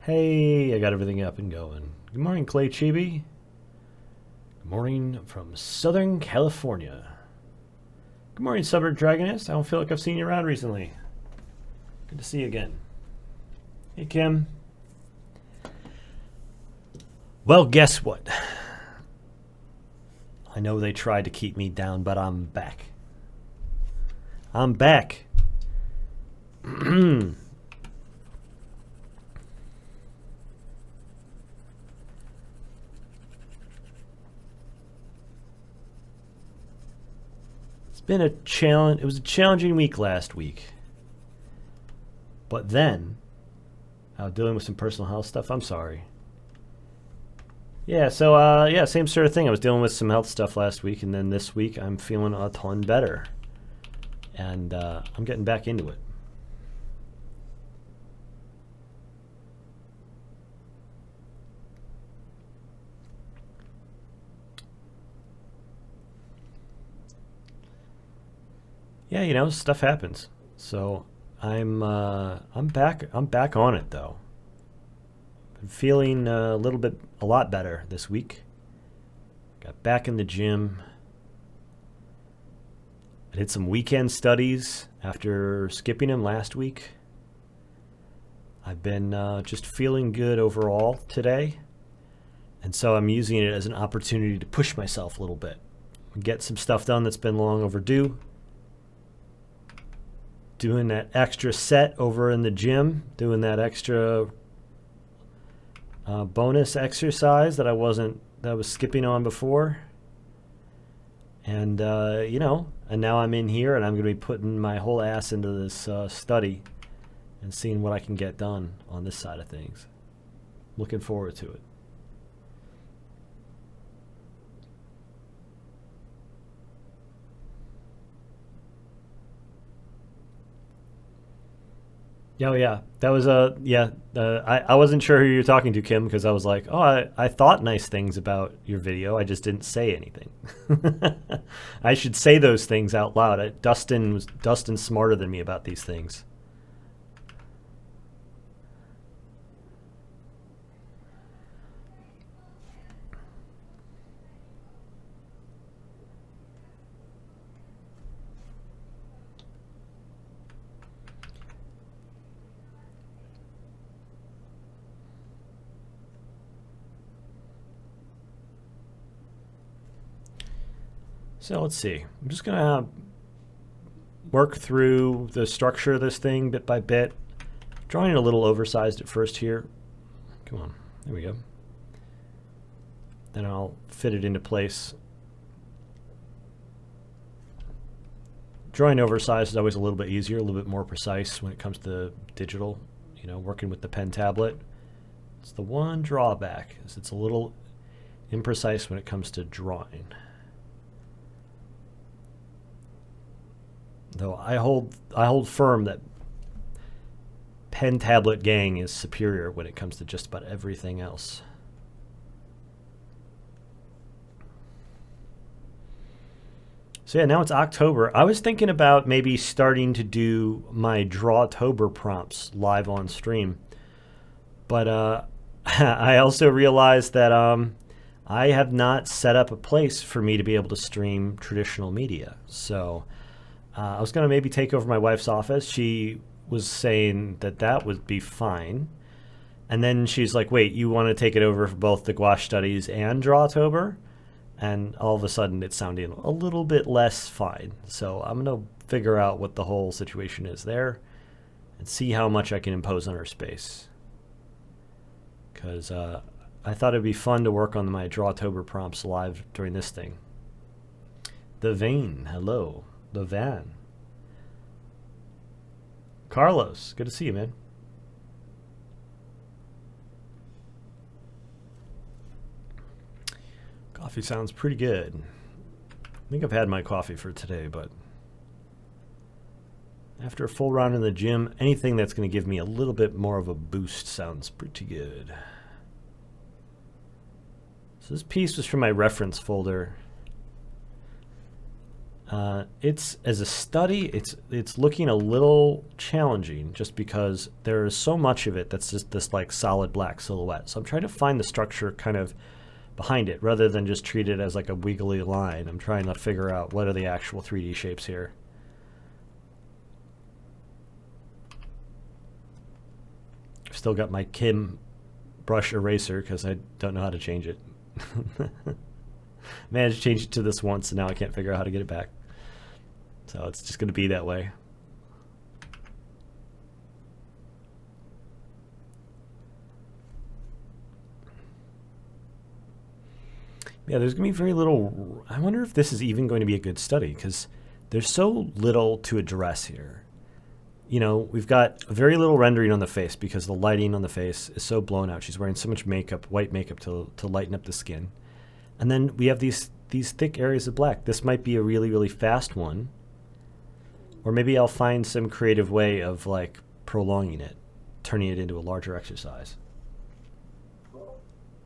Hey, I got everything up and going. Good morning, Clay Chibi. Good morning from Southern California. Good morning, Suburb Dragoness. I don't feel like I've seen you around recently. Good to see you again. Hey, Kim. Well, guess what? I know they tried to keep me down, but I'm back. I'm back. Been a challenge. It was a challenging week last week, but then I was dealing with some personal health stuff. I'm sorry. Yeah, so yeah, same sort of thing. I was dealing with some health stuff last week, and then this week I'm feeling a ton better, and I'm getting back into it. Yeah, you know, stuff happens. So I'm back. I'm back on it though. Been feeling a lot better this week. Got back in the gym. I did some weekend studies after skipping them last week. I've been just feeling good overall today, and so I'm using it as an opportunity to push myself a little bit, get some stuff done that's been long overdue. Doing that extra set over in the gym, doing that extra bonus exercise that I was skipping on before, and you know, and now I'm in here and I'm going to be putting my whole ass into this study and seeing what I can get done on this side of things. Looking forward to it. Oh yeah, that was yeah. I wasn't sure who you were talking to, Kim, because I was like, oh, I thought nice things about your video. I just didn't say anything. I should say those things out loud. Dustin's smarter than me about these things. So let's see. I'm just gonna work through the structure of this thing bit by bit. Drawing it a little oversized at first here. Come on, there we go. Then I'll fit it into place. Drawing oversized is always a little bit easier, a little bit more precise when it comes to digital. You know, working with the pen tablet. It's the one drawback, is it's a little imprecise when it comes to drawing. Though I hold firm that pen tablet gang is superior when it comes to just about everything else. So yeah, now it's October. I was thinking about maybe starting to do my Drawtober prompts live on stream, but I also realized that I have not set up a place for me to be able to stream traditional media. So I was going to maybe take over my wife's office. She was saying that would be fine. And then she's like, wait, you want to take it over for both the gouache studies and Drawtober? And all of a sudden it's sounding a little bit less fine. So I'm going to figure out what the whole situation is there and see how much I can impose on her space. Because I thought it'd be fun to work on my Drawtober prompts live during this thing. The Vein, hello. The Van. Carlos, good to see you, man. Coffee sounds pretty good. I think I've had my coffee for today, but after a full round in the gym, anything that's going to give me a little bit more of a boost sounds pretty good. So this piece was from my reference folder. It's as a study, it's looking a little challenging just because there is so much of it that's just this like solid black silhouette. So I'm trying to find the structure kind of behind it rather than just treat it as like a wiggly line. I'm trying to figure out what are the actual 3D shapes here. I've still got my Kim brush eraser because I don't know how to change it. Managed to change it to this once, and now I can't figure out how to get it back. So it's just going to be that way. Yeah, there's going to be very little. I wonder if this is even going to be a good study because there's so little to address here. You know, we've got very little rendering on the face because the lighting on the face is so blown out. She's wearing so much makeup, white makeup to lighten up the skin. And then we have these thick areas of black. This might be a really, really fast one. Or maybe I'll find some creative way of like prolonging it, turning it into a larger exercise.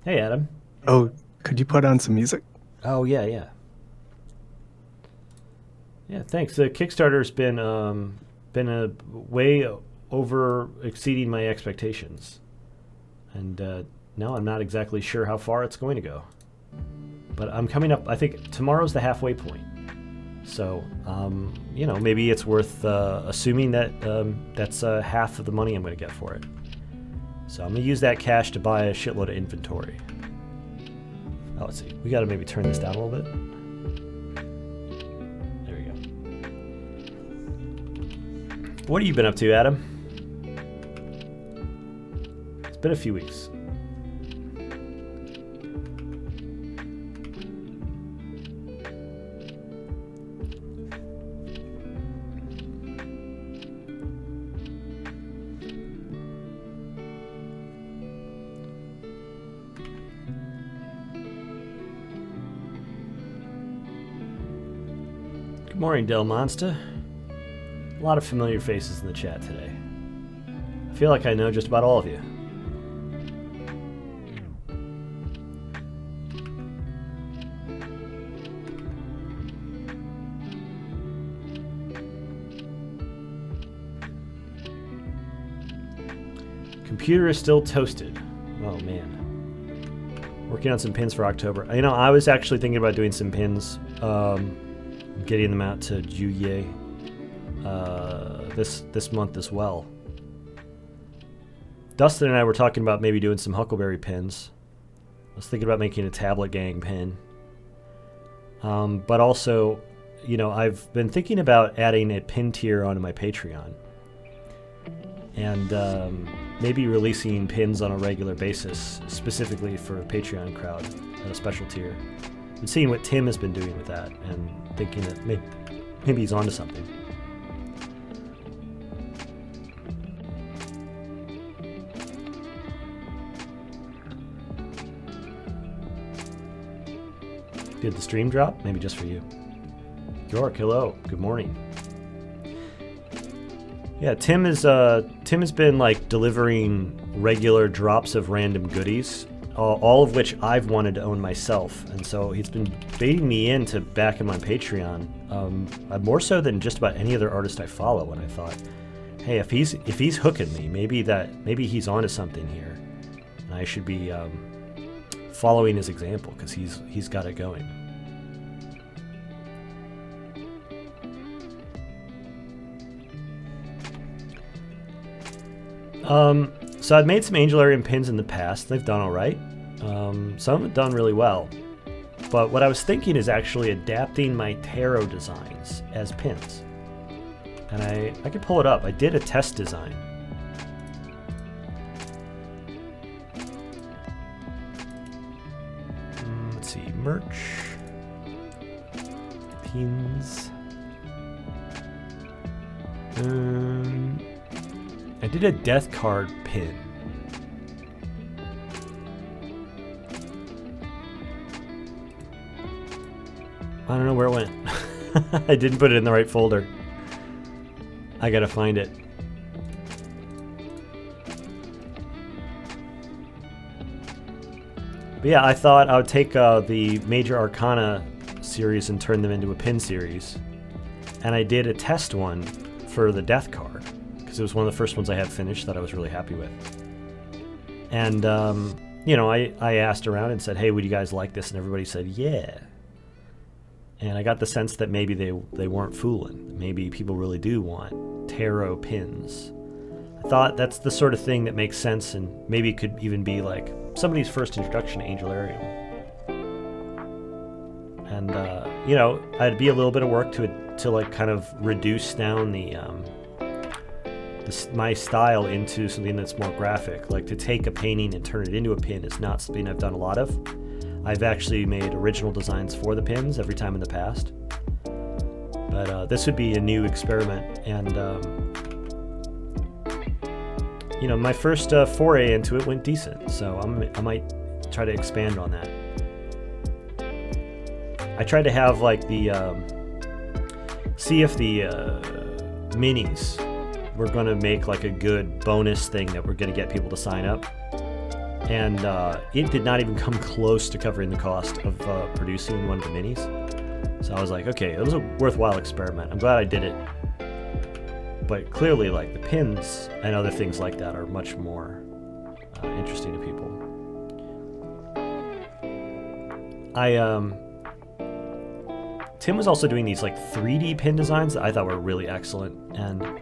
Hey, Adam. Oh, could you put on some music? Oh, yeah. Yeah, thanks. The Kickstarter's been a way over exceeding my expectations. And now I'm not exactly sure how far it's going to go. But I'm coming up, I think tomorrow's the halfway point. So, you know, maybe it's worth assuming that that's half of the money I'm going to get for it. So I'm going to use that cash to buy a shitload of inventory. Oh, let's see. We got to maybe turn this down a little bit. There we go. What have you been up to, Adam? It's been a few weeks. Good morning, Del Monster. A lot of familiar faces in the chat today. I feel like I know just about all of you. Computer is still toasted. Oh, man. Working on some pins for October. You know, I was actually thinking about doing some pins, getting them out to Juye this month as well. Dustin and I were talking about maybe doing some Huckleberry pins. I was thinking about making a Tablet Gang pin. But also, you know, I've been thinking about adding a pin tier onto my Patreon. And maybe releasing pins on a regular basis, specifically for a Patreon crowd at a special tier. And seeing what Tim has been doing with that, and thinking that maybe he's onto something. Did the stream drop? Maybe just for you. York, hello. Good morning. Yeah, Tim has been like delivering regular drops of random goodies, all of which I've wanted to own myself, and so he's been baiting me in to back him on Patreon, more so than just about any other artist I follow. And I thought, hey, if he's hooking me, maybe he's onto something here, and I should be following his example because he's got it going. So I've made some Angelarium pins in the past. They've done all right. Some have done really well. But what I was thinking is actually adapting my tarot designs as pins. And I could pull it up. I did a test design. Let's see, merch, pins. I did a death card pin. I don't know where it went. I didn't put it in the right folder. I gotta find it. But yeah, I thought I would take the Major Arcana series and turn them into a pin series. and I did a test one for the death card because it was one of the first ones I had finished that I was really happy with. And I asked around and said, hey, would you guys like this? And everybody said, yeah. And I got the sense that maybe they weren't fooling. Maybe people really do want tarot pins. I thought that's the sort of thing that makes sense, and maybe it could even be like somebody's first introduction to Angelarium. And I'd be a little bit of work to like kind of reduce down my style into something that's more graphic. Like to take a painting and turn it into a pin is not something I've done a lot of. I've actually made original designs for the pins every time in the past, but this would be a new experiment. And my first foray into it went decent, so I might try to expand on that. I tried to have like see if the minis were going to make like a good bonus thing that we're going to get people to sign up. And it did not even come close to covering the cost of producing one of the minis. So I was like, okay, it was a worthwhile experiment. I'm glad I did it. But clearly, like, the pins and other things like that are much more interesting to people. Tim was also doing these like 3D pin designs that I thought were really excellent. And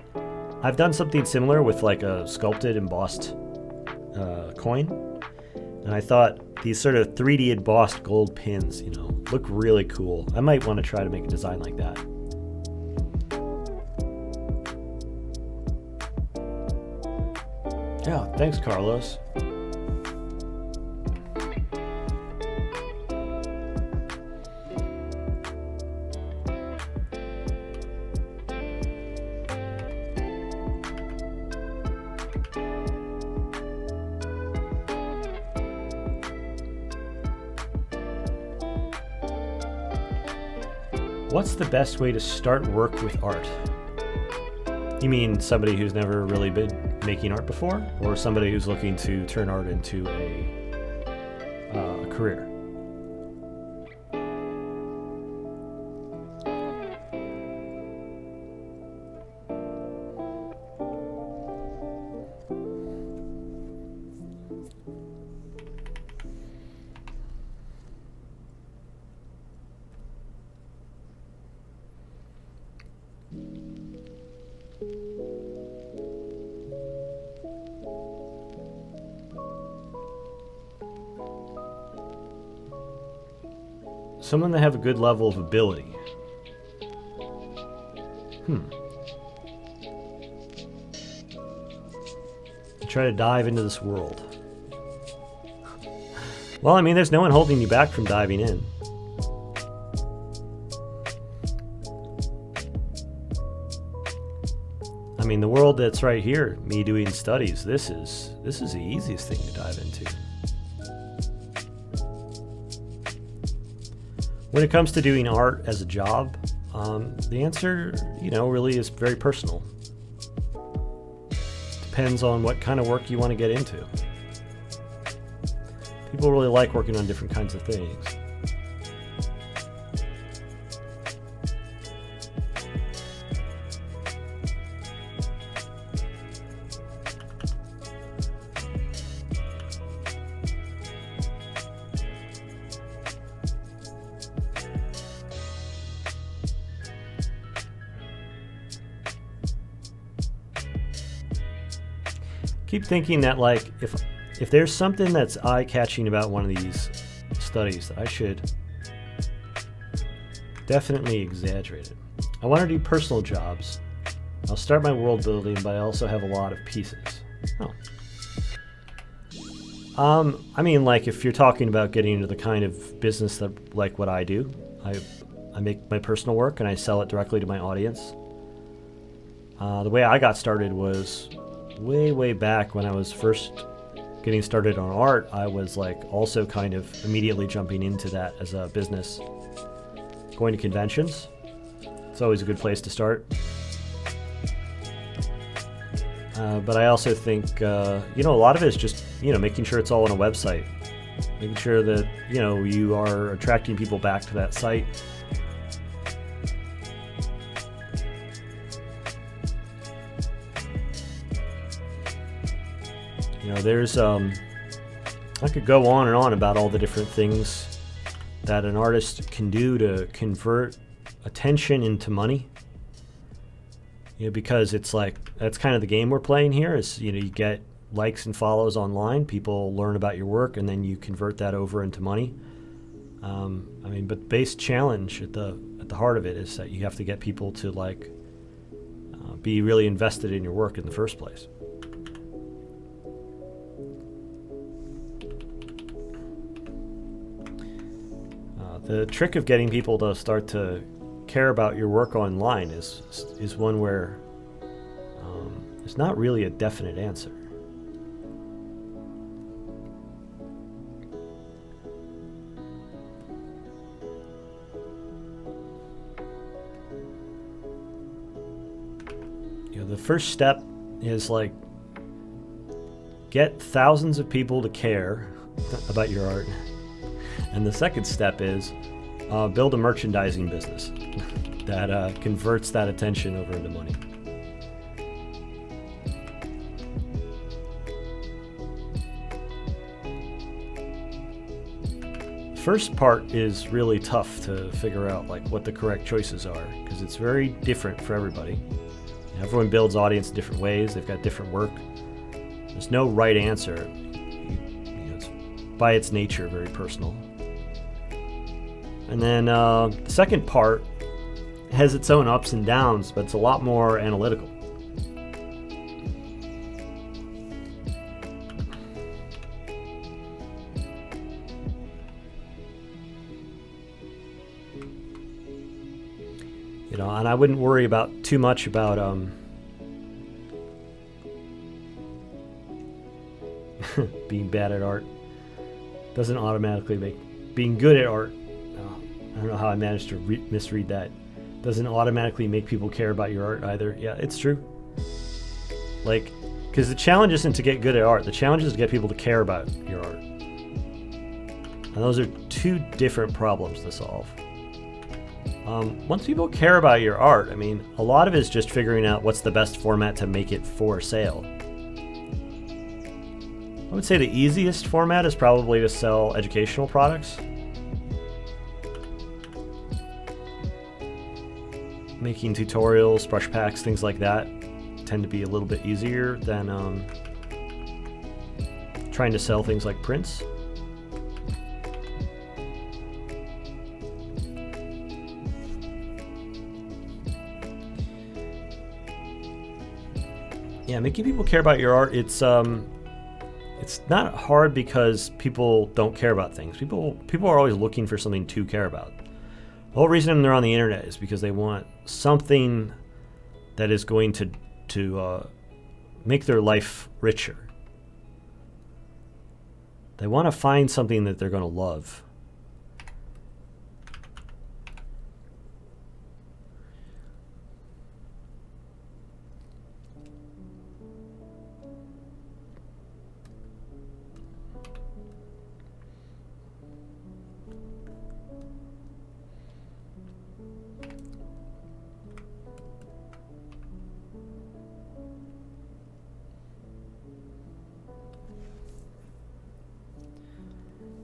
I've done something similar with like a sculpted embossed coin. And I thought these sort of 3D embossed gold pins, look really cool. I might want to try to make a design like that. Yeah, thanks, Carlos. What's the best way to start work with art? You mean somebody who's never really been making art before, or somebody who's looking to turn art into a career? Someone that have a good level of ability. Try to dive into this world. Well, I mean, there's no one holding you back from diving in. I mean, the world that's right here, me doing studies, this is the easiest thing to dive into. When it comes to doing art as a job, the answer, really is very personal. Depends on what kind of work you want to get into. People really like working on different kinds of things. Keep thinking that, like, if there's something that's eye-catching about one of these studies, I should definitely exaggerate it. I want to do personal jobs. I'll start my world building, but I also have a lot of pieces. I mean, like, if you're talking about getting into the kind of business that, like what I do, I make my personal work and I sell it directly to my audience. The way I got started was way back when I was first getting started on art. I was like also kind of immediately jumping into that as a business. Going to conventions, it's always a good place to start. But I also think, a lot of it is just, making sure it's all on a website. Making sure that, you are attracting people back to that site. There's I could go on and on about all the different things that an artist can do to convert attention into money. Because it's like, that's kind of the game we're playing here is, you get likes and follows online, people learn about your work, and then you convert that over into money. But the base challenge at the heart of it is that you have to get people to be really invested in your work in the first place. The trick of getting people to start to care about your work online is one where there's not really a definite answer. The first step is get thousands of people to care about your art. And the second step is build a merchandising business that converts that attention over into money. First part is really tough to figure out what the correct choices are, because it's very different for everybody. Everyone builds audience in different ways. They've got different work. There's no right answer. It's by its nature very personal. And then the second part has its own ups and downs, but it's a lot more analytical. And I wouldn't worry about too much about being bad at art. Doesn't automatically make being good at art. I don't know how I managed to misread that. Doesn't automatically make people care about your art either. Yeah, it's true. Because the challenge isn't to get good at art. The challenge is to get people to care about your art. And those are two different problems to solve. Once people care about your art, a lot of it is just figuring out what's the best format to make it for sale. I would say the easiest format is probably to sell educational products. Making tutorials, brush packs, things like that tend to be a little bit easier than trying to sell things like prints. Yeah, making people care about your art, it's not hard because people don't care about things. People are always looking for something to care about. The whole reason they're on the internet is because they want something that is going to make their life richer. They want to find something that they're going to love.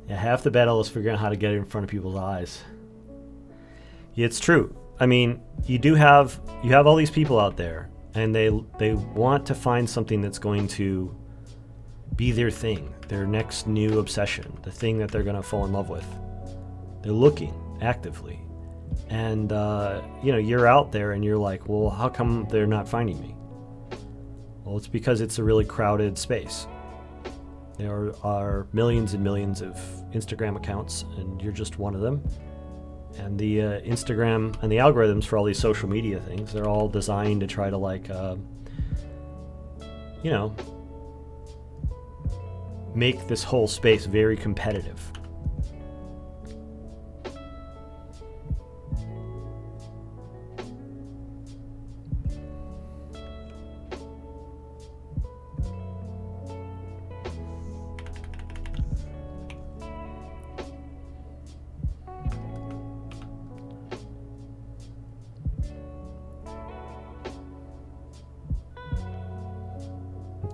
Yeah, half the battle is figuring out how to get it in front of people's eyes. Yeah, it's true. You have all these people out there, and they want to find something that's going to be their thing, their next new obsession, the thing that they're going to fall in love with. They're looking actively, and you're out there, and you're like, well, how come they're not finding me? Well, it's because it's a really crowded space. There are millions and millions of Instagram accounts, and you're just one of them. And the Instagram and the algorithms for all these social media things, they're all designed to try to make this whole space very competitive.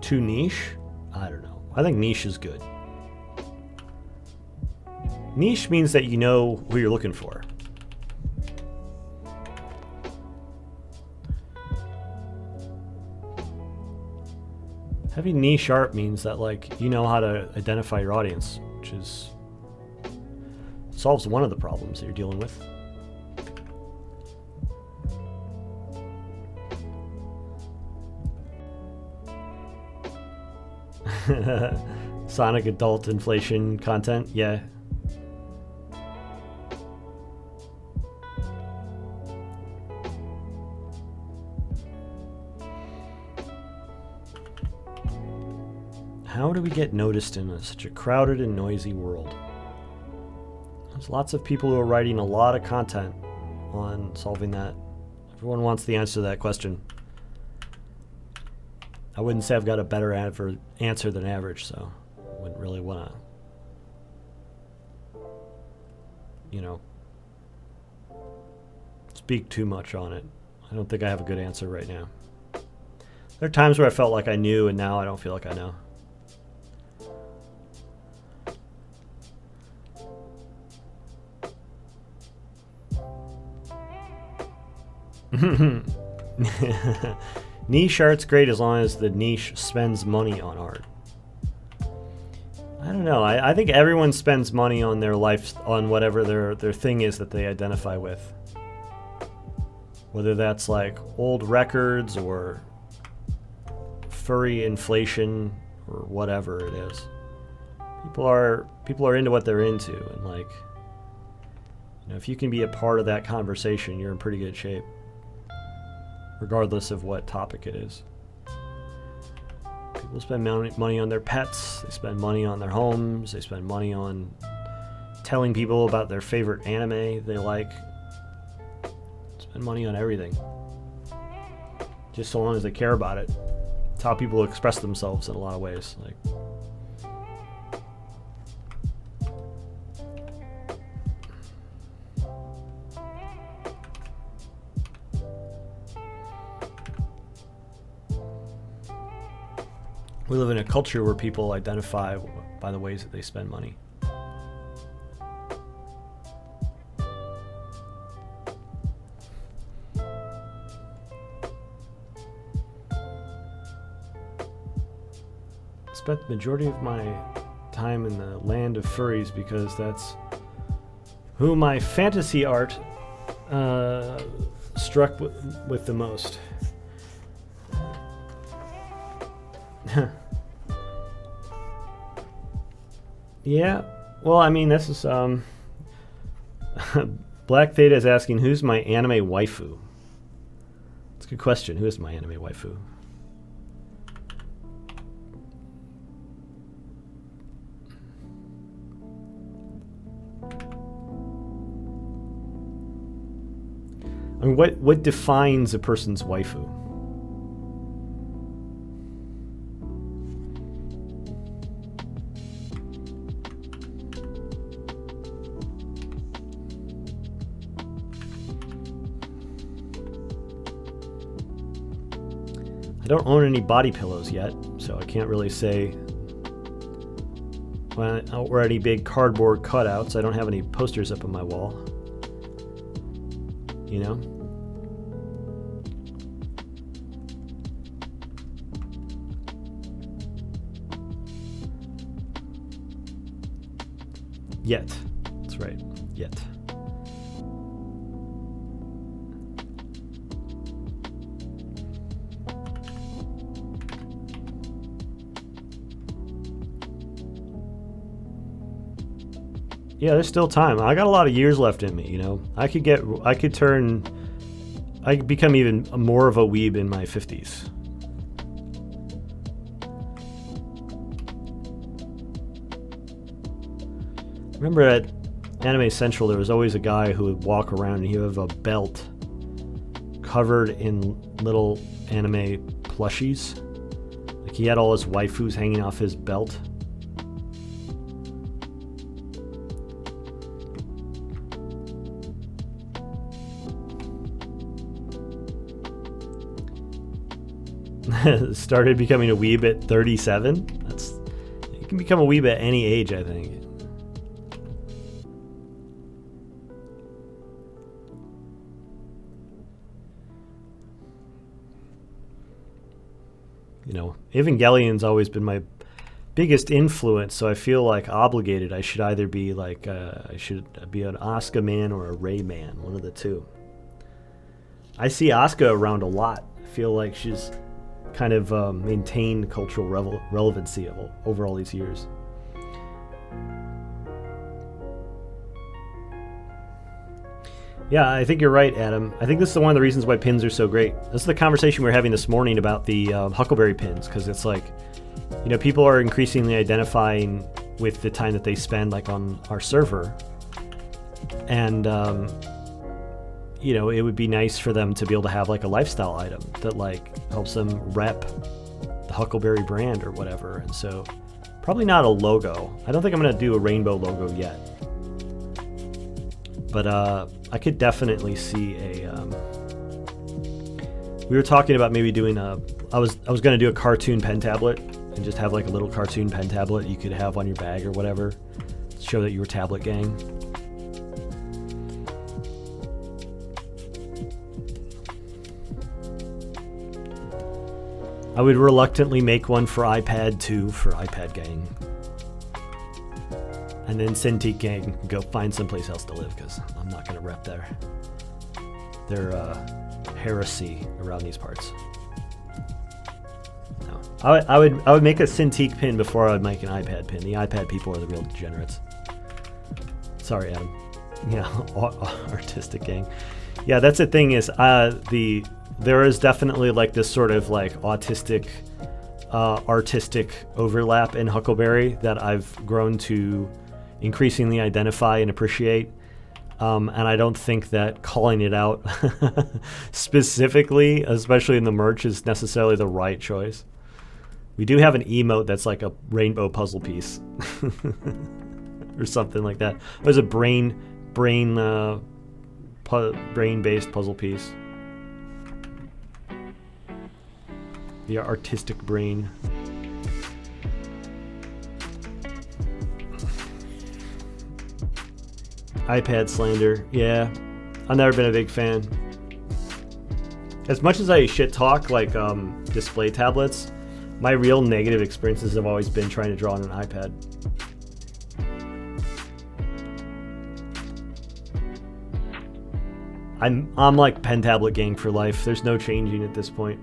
Too niche? I don't know. I think niche is good. Niche means that you know who you're looking for. Having niche art means that, like, you know how to identify your audience, which is solves one of the problems that you're dealing with. Sonic adult inflation content, yeah. How do we get noticed in such a crowded and noisy world? There's lots of people who are writing a lot of content on solving that. Everyone wants the answer to that question. I wouldn't say I've got a better answer than average, so I wouldn't really want to, speak too much on it. I don't think I have a good answer right now. There are times where I felt like I knew, and now I don't feel like I know. Niche art's great as long as the niche spends money on art. I don't know. I think everyone spends money on their life, on whatever their thing is that they identify with. Whether that's like old records or furry inflation or whatever it is. People are into what they're into, and like, if you can be a part of that conversation, you're in pretty good shape. Regardless of what topic it is. People spend money on their pets, they spend money on their homes, they spend money on telling people about their favorite anime they like. Spend money on everything. Just so long as they care about it. It's how people express themselves in a lot of ways. Like, we live in a culture where people identify by the ways that they spend money. I spent the majority of my time in the land of furries because that's who my fantasy art struck with the most. Yeah, well, I mean, this is Black Theta is asking, who's my anime waifu? It's a good question. Who is my anime waifu? I mean, what defines a person's waifu? I don't own any body pillows yet, so I can't really say. I don't wear any big cardboard cutouts. I don't have any posters up on my wall. You know? Yet. That's right. Yet. Yeah, there's still time. I got a lot of years left in me, I could become even more of a weeb in my 50s. Remember at Anime Central, there was always a guy who would walk around and he would have a belt covered in little anime plushies. Like he had all his waifus hanging off his belt. Started becoming a weeb at 37. can become a weeb at any age, I think. You know, Evangelion's always been my biggest influence, so I feel like obligated. I should either be like, I should be an Asuka man or a Rey man, one of the two. I see Asuka around a lot. I feel like she's kind of maintained cultural relevancy over all these years. Yeah, I think you're right, Adam. I think this is one of the reasons why pins are so great. This is the conversation we were having this morning about the Huckleberry pins, because it's like, you know, people are increasingly identifying with the time that they spend like on our server, and you know, it would be nice for them to be able to have like a lifestyle item that like helps them rep the Huckleberry brand or whatever. And so probably not a logo. I don't think I'm going to do a rainbow logo yet, but I could definitely see a we were talking about maybe doing I was going to do a cartoon pen tablet and just have like a little cartoon pen tablet you could have on your bag or whatever, show that you were tablet gang. I would reluctantly make one for iPad 2 for iPad gang. And then Cintiq gang, go find someplace else to live, because I'm not going to rep their heresy around these parts. No. I would make a Cintiq pin before I would make an iPad pin. The iPad people are the real degenerates. Sorry, Adam. Yeah, artistic gang. Yeah, that's the thing is there is definitely like this sort of like autistic, artistic overlap in Huckleberry that I've grown to increasingly identify and appreciate. And I don't think that calling it out specifically, especially in the merch, is necessarily the right choice. We do have an emote that's like a rainbow puzzle piece or something like that. There's a brain-based puzzle piece. The artistic brain. iPad slander. Yeah, I've never been a big fan. As much as I shit talk like display tablets, my real negative experiences have always been trying to draw on an iPad. I'm like pen tablet gang for life. There's no changing at this point.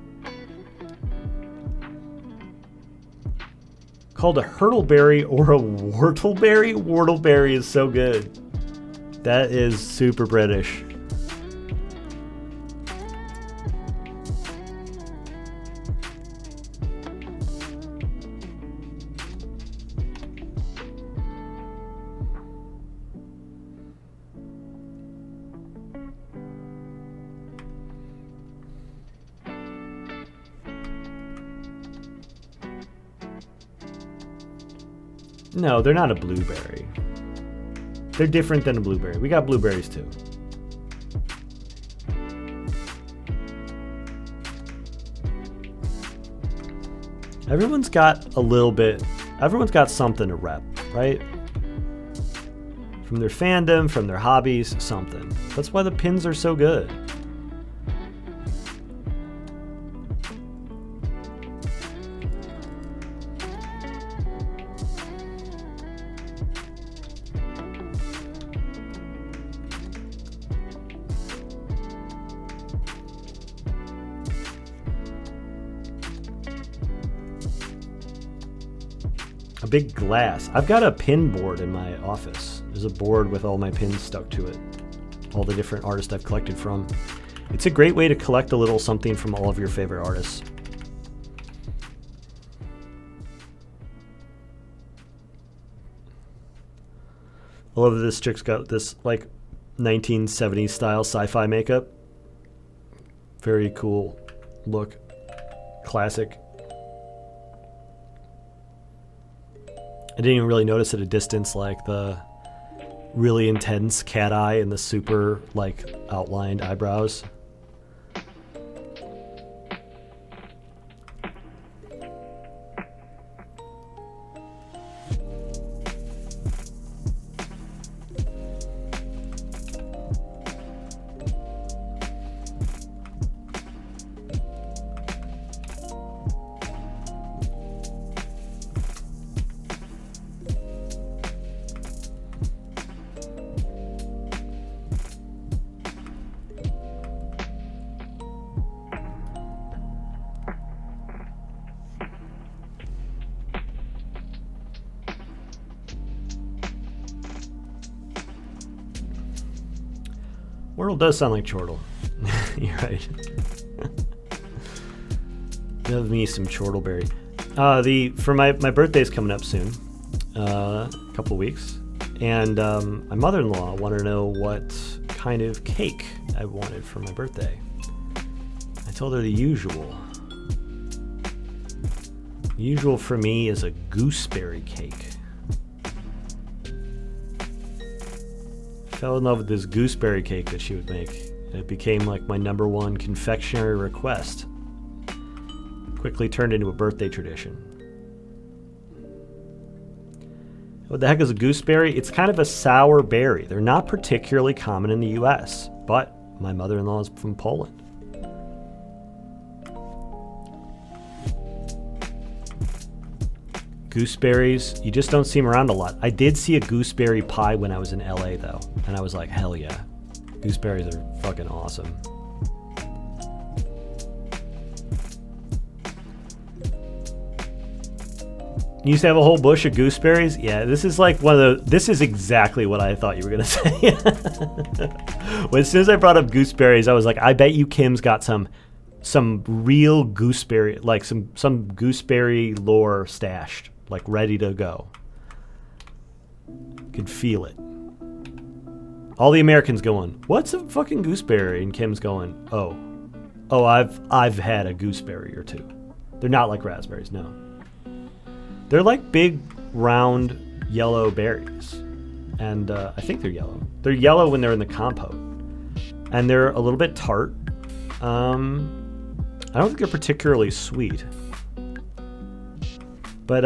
Called a hurtleberry or a whortleberry? Whortleberry is so good. That is super British. No, they're not a blueberry. They're different than a blueberry. We got blueberries too. Everyone's got something to rep, right? From their fandom, from their hobbies, something. That's why the pins are so good. A big glass. I've got a pin board in my office. There's a board with all my pins stuck to it. All the different artists I've collected from. It's a great way to collect a little something from all of your favorite artists. I love that this chick's got this like 1970s style sci-fi makeup. Very cool look. Classic. I didn't even really notice at a distance like the really intense cat eye and the super like outlined eyebrows. Wordle does sound like chortle. You're right. Love me some chortleberry. For my birthday's coming up soon, a couple weeks, and my mother-in-law wanted to know what kind of cake I wanted for my birthday. I told her the usual. The usual for me is a gooseberry cake. Fell in love with this gooseberry cake that she would make. It became like my #1 confectionery request. Quickly turned into a birthday tradition. What the heck is a gooseberry? It's kind of a sour berry. They're not particularly common in the US, but my mother-in-law is from Poland. Gooseberries, you just don't see them around a lot. I did see a gooseberry pie when I was in LA though, and I was like, hell yeah. Gooseberries are fucking awesome. You used to have a whole bush of gooseberries? Yeah, this is like this is exactly what I thought you were gonna say. Well, as soon as I brought up gooseberries, I was like, I bet you Kim's got some real gooseberry, like some gooseberry lore stashed, like ready to go. Could feel it. All the Americans going, what's a fucking gooseberry? And Kim's going, oh, I've had a gooseberry or two. They're not like raspberries, no. They're like big, round, yellow berries. And I think they're yellow. They're yellow when they're in the compote. And they're a little bit tart. I don't think they're particularly sweet. But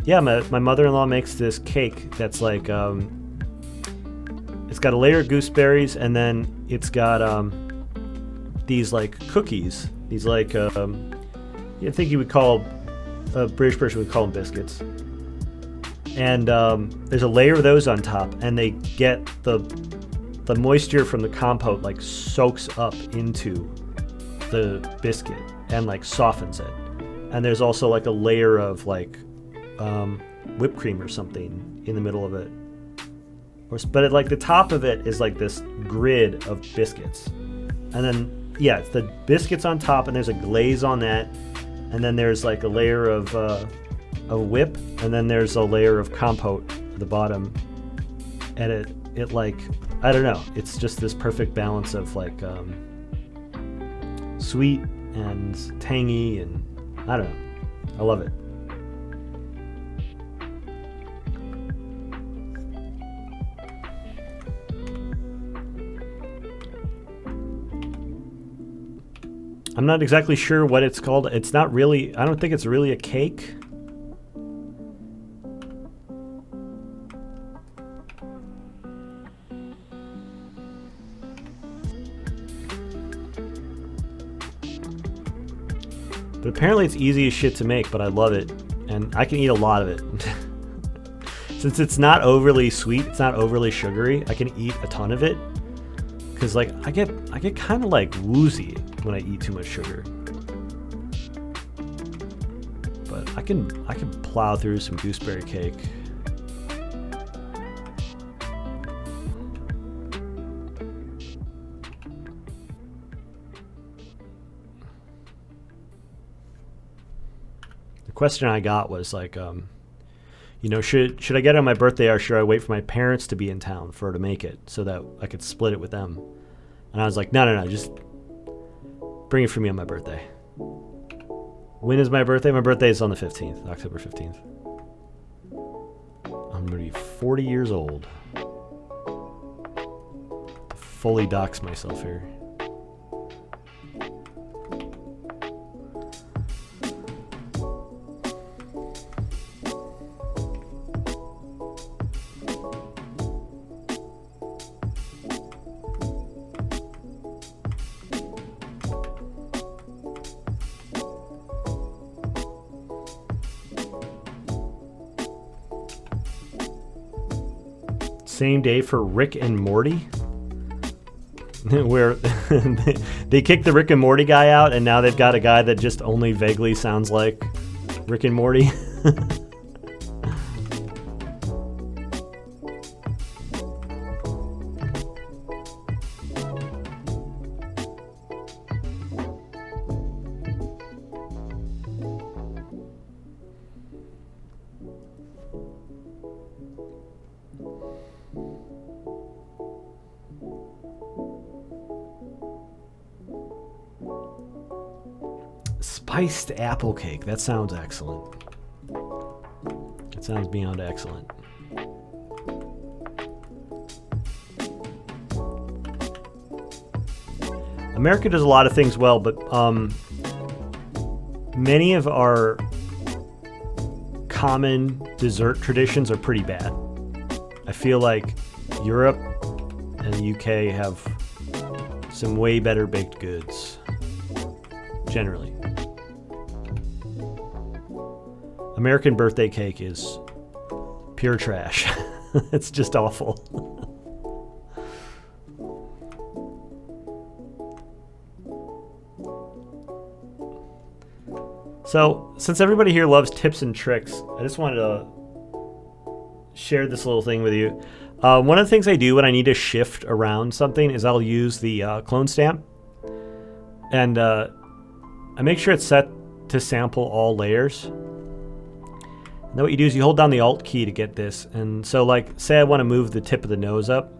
yeah, my mother-in-law makes this cake that's like, it's got a layer of gooseberries, and then it's got these like cookies. These like, I think you would call, a British person would call them biscuits. And there's a layer of those on top, and they get the moisture from the compote like soaks up into the biscuit and like softens it. And there's also like a layer of like whipped cream or something in the middle of it. But like the top of it is like this grid of biscuits. And then, yeah, it's the biscuits on top, and there's a glaze on that. And then there's like a layer of whip, and then there's a layer of compote at the bottom. And it like, I don't know, it's just this perfect balance of like sweet and tangy, and I don't know. I love it. I'm not exactly sure what it's called. It's not really, I don't think it's really a cake. But apparently it's easy as shit to make, but I love it. And I can eat a lot of it. Since it's not overly sweet, it's not overly sugary, I can eat a ton of it. Because like I get kind of like woozy when I eat too much sugar. But I can plow through some gooseberry cake. The question I got was like, you know, should I get it on my birthday, or should I wait for my parents to be in town for her to make it so that I could split it with them? And I was like, no, just bring it for me on my birthday. When is my birthday? My birthday is on the 15th, October 15th. I'm going to be 40 years old. Fully dox myself here. Same day for Rick and Morty, where they kicked the Rick and Morty guy out, and now they've got a guy that just only vaguely sounds like Rick and Morty. Spiced apple cake. That sounds excellent. That sounds beyond excellent. America does a lot of things well, but many of our common dessert traditions are pretty bad. I feel like Europe and the UK have some way better baked goods, generally. American birthday cake is pure trash. It's just awful. So, since everybody here loves tips and tricks, I just wanted to share this little thing with you. One of the things I do when I need to shift around something is I'll use the clone stamp. And I make sure it's set to sample all layers. And then what you do is you hold down the Alt key to get this. And so, like, say I want to move the tip of the nose up.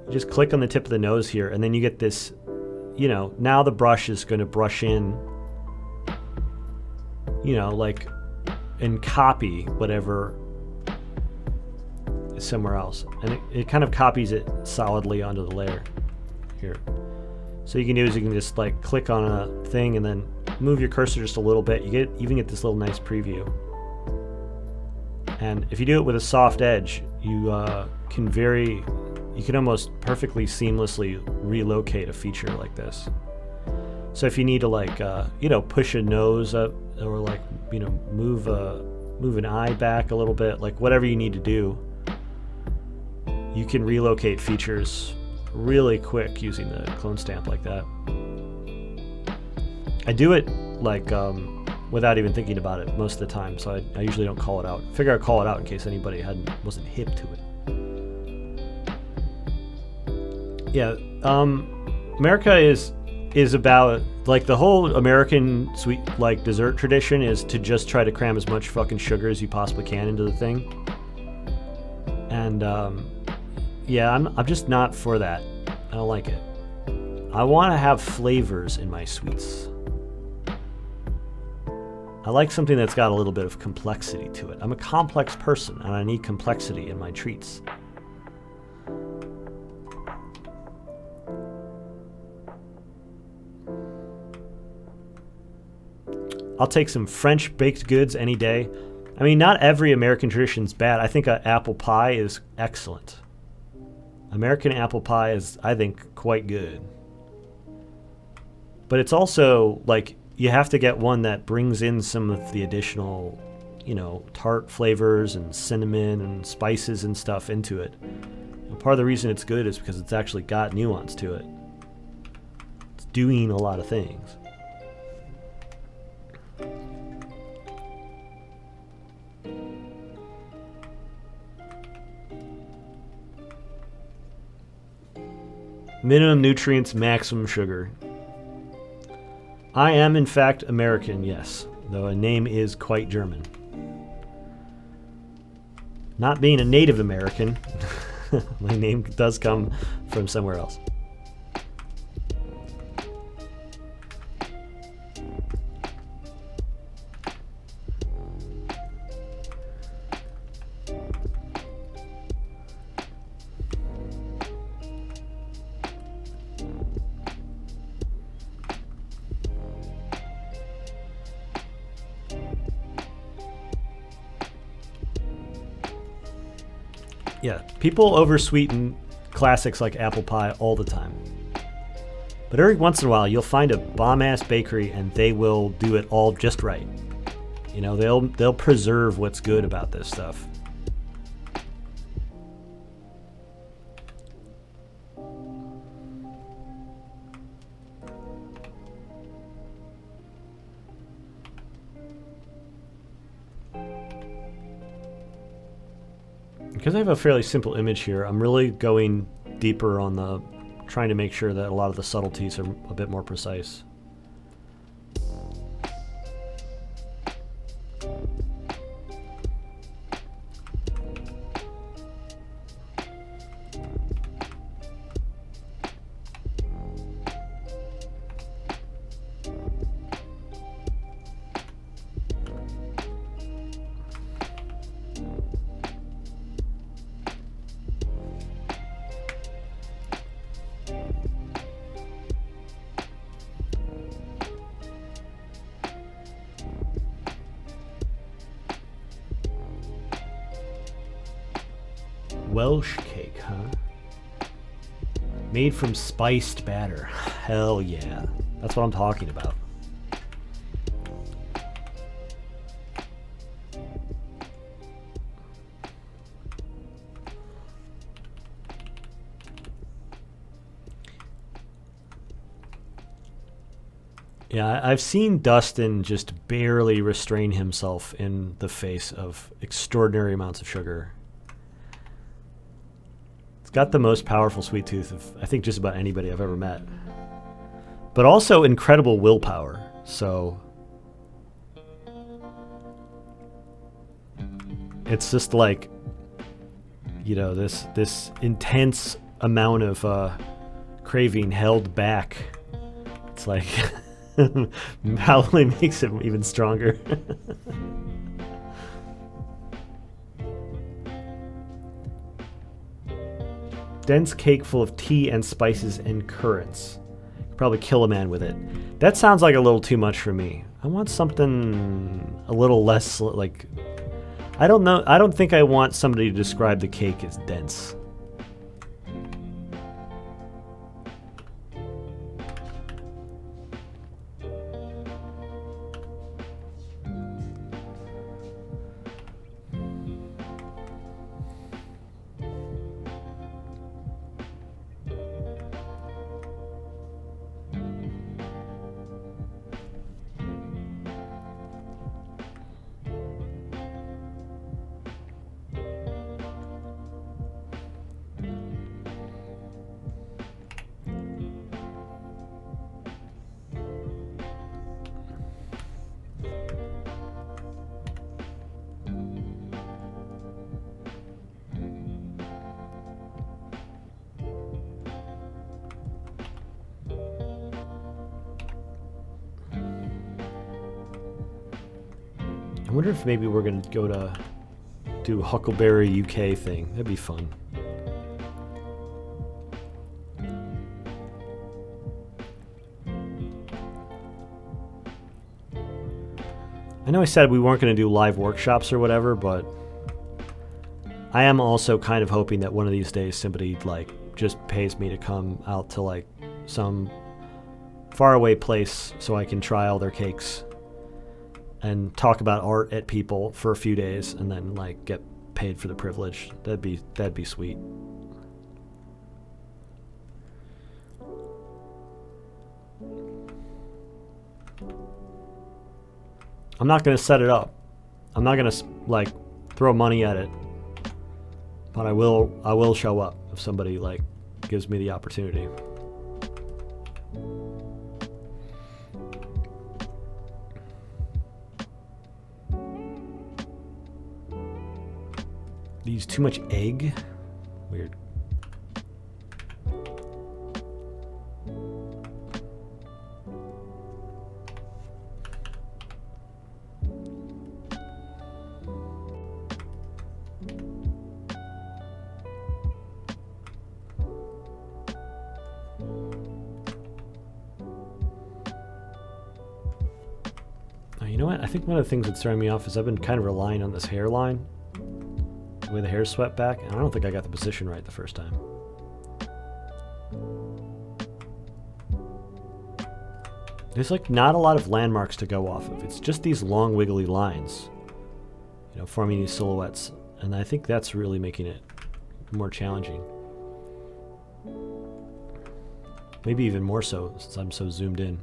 You just click on the tip of the nose here, and then you get this, you know, now the brush is going to brush in, you know, like, and copy whatever is somewhere else. And it kind of copies it solidly onto the layer here. So you can do is you can just like click on a thing and then move your cursor just a little bit. You even get this little nice preview. And if you do it with a soft edge, you can almost perfectly seamlessly relocate a feature like this. So if you need to like, you know, push a nose up or like, you know, move an eye back a little bit, like whatever you need to do, you can relocate features really quick using the clone stamp like that. I do it like without even thinking about it most of the time, so I usually don't call it out. I figure I'd call it out in case anybody wasn't hip to it. Yeah, America is about, like, the whole American sweet, like, dessert tradition is to just try to cram as much fucking sugar as you possibly can into the thing. And yeah, I'm just not for that. I don't like it. I want to have flavors in my sweets. I like something that's got a little bit of complexity to it. I'm a complex person, and I need complexity in my treats. I'll take some French baked goods any day. I mean, not every American tradition's bad. I think apple pie is excellent. American apple pie is, I think, quite good. But it's also, like, you have to get one that brings in some of the additional, you know, tart flavors and cinnamon and spices and stuff into it. And part of the reason it's good is because it's actually got nuance to it. It's doing a lot of things. Minimum nutrients, maximum sugar. I am, in fact, American, yes, though a name is quite German. Not being a Native American, my name does come from somewhere else. Yeah, people oversweeten classics like apple pie all the time. But every once in a while, you'll find a bomb-ass bakery and they will do it all just right. You know, they'll preserve what's good about this stuff. Because I have a fairly simple image here, I'm really going deeper on trying to make sure that a lot of the subtleties are a bit more precise. Welsh cake, huh? Made from spiced batter. Hell yeah. That's what I'm talking about. Yeah, I've seen Dustin just barely restrain himself in the face of extraordinary amounts of sugar. It's got the most powerful sweet tooth of, I think, just about anybody I've ever met. But also incredible willpower. So it's just like, you know, this intense amount of craving held back. It's like probably makes it even stronger. Dense cake full of tea and spices and currants. Could probably kill a man with it. That sounds like a little too much for me. I want something a little less like... I don't know. I don't think I want somebody to describe the cake as dense. I wonder if maybe we're going to go to do Huckleberry UK thing. That'd be fun. I know I said we weren't going to do live workshops or whatever, but I am also kind of hoping that one of these days somebody like just pays me to come out to like some faraway place so I can try all their cakes and talk about art at people for a few days and then like get paid for the privilege. That'd be sweet. I'm not going to set it up. I'm not going to like throw money at it. But I will show up if somebody like gives me the opportunity. They use too much egg? Weird. You know what? I think one of the things that's throwing me off is I've been kind of relying on this hairline. The way the hair's swept back, and I don't think I got the position right the first time. There's like not a lot of landmarks to go off of. It's just these long wiggly lines, you know, forming these silhouettes, and I think that's really making it more challenging. Maybe even more so since I'm so zoomed in.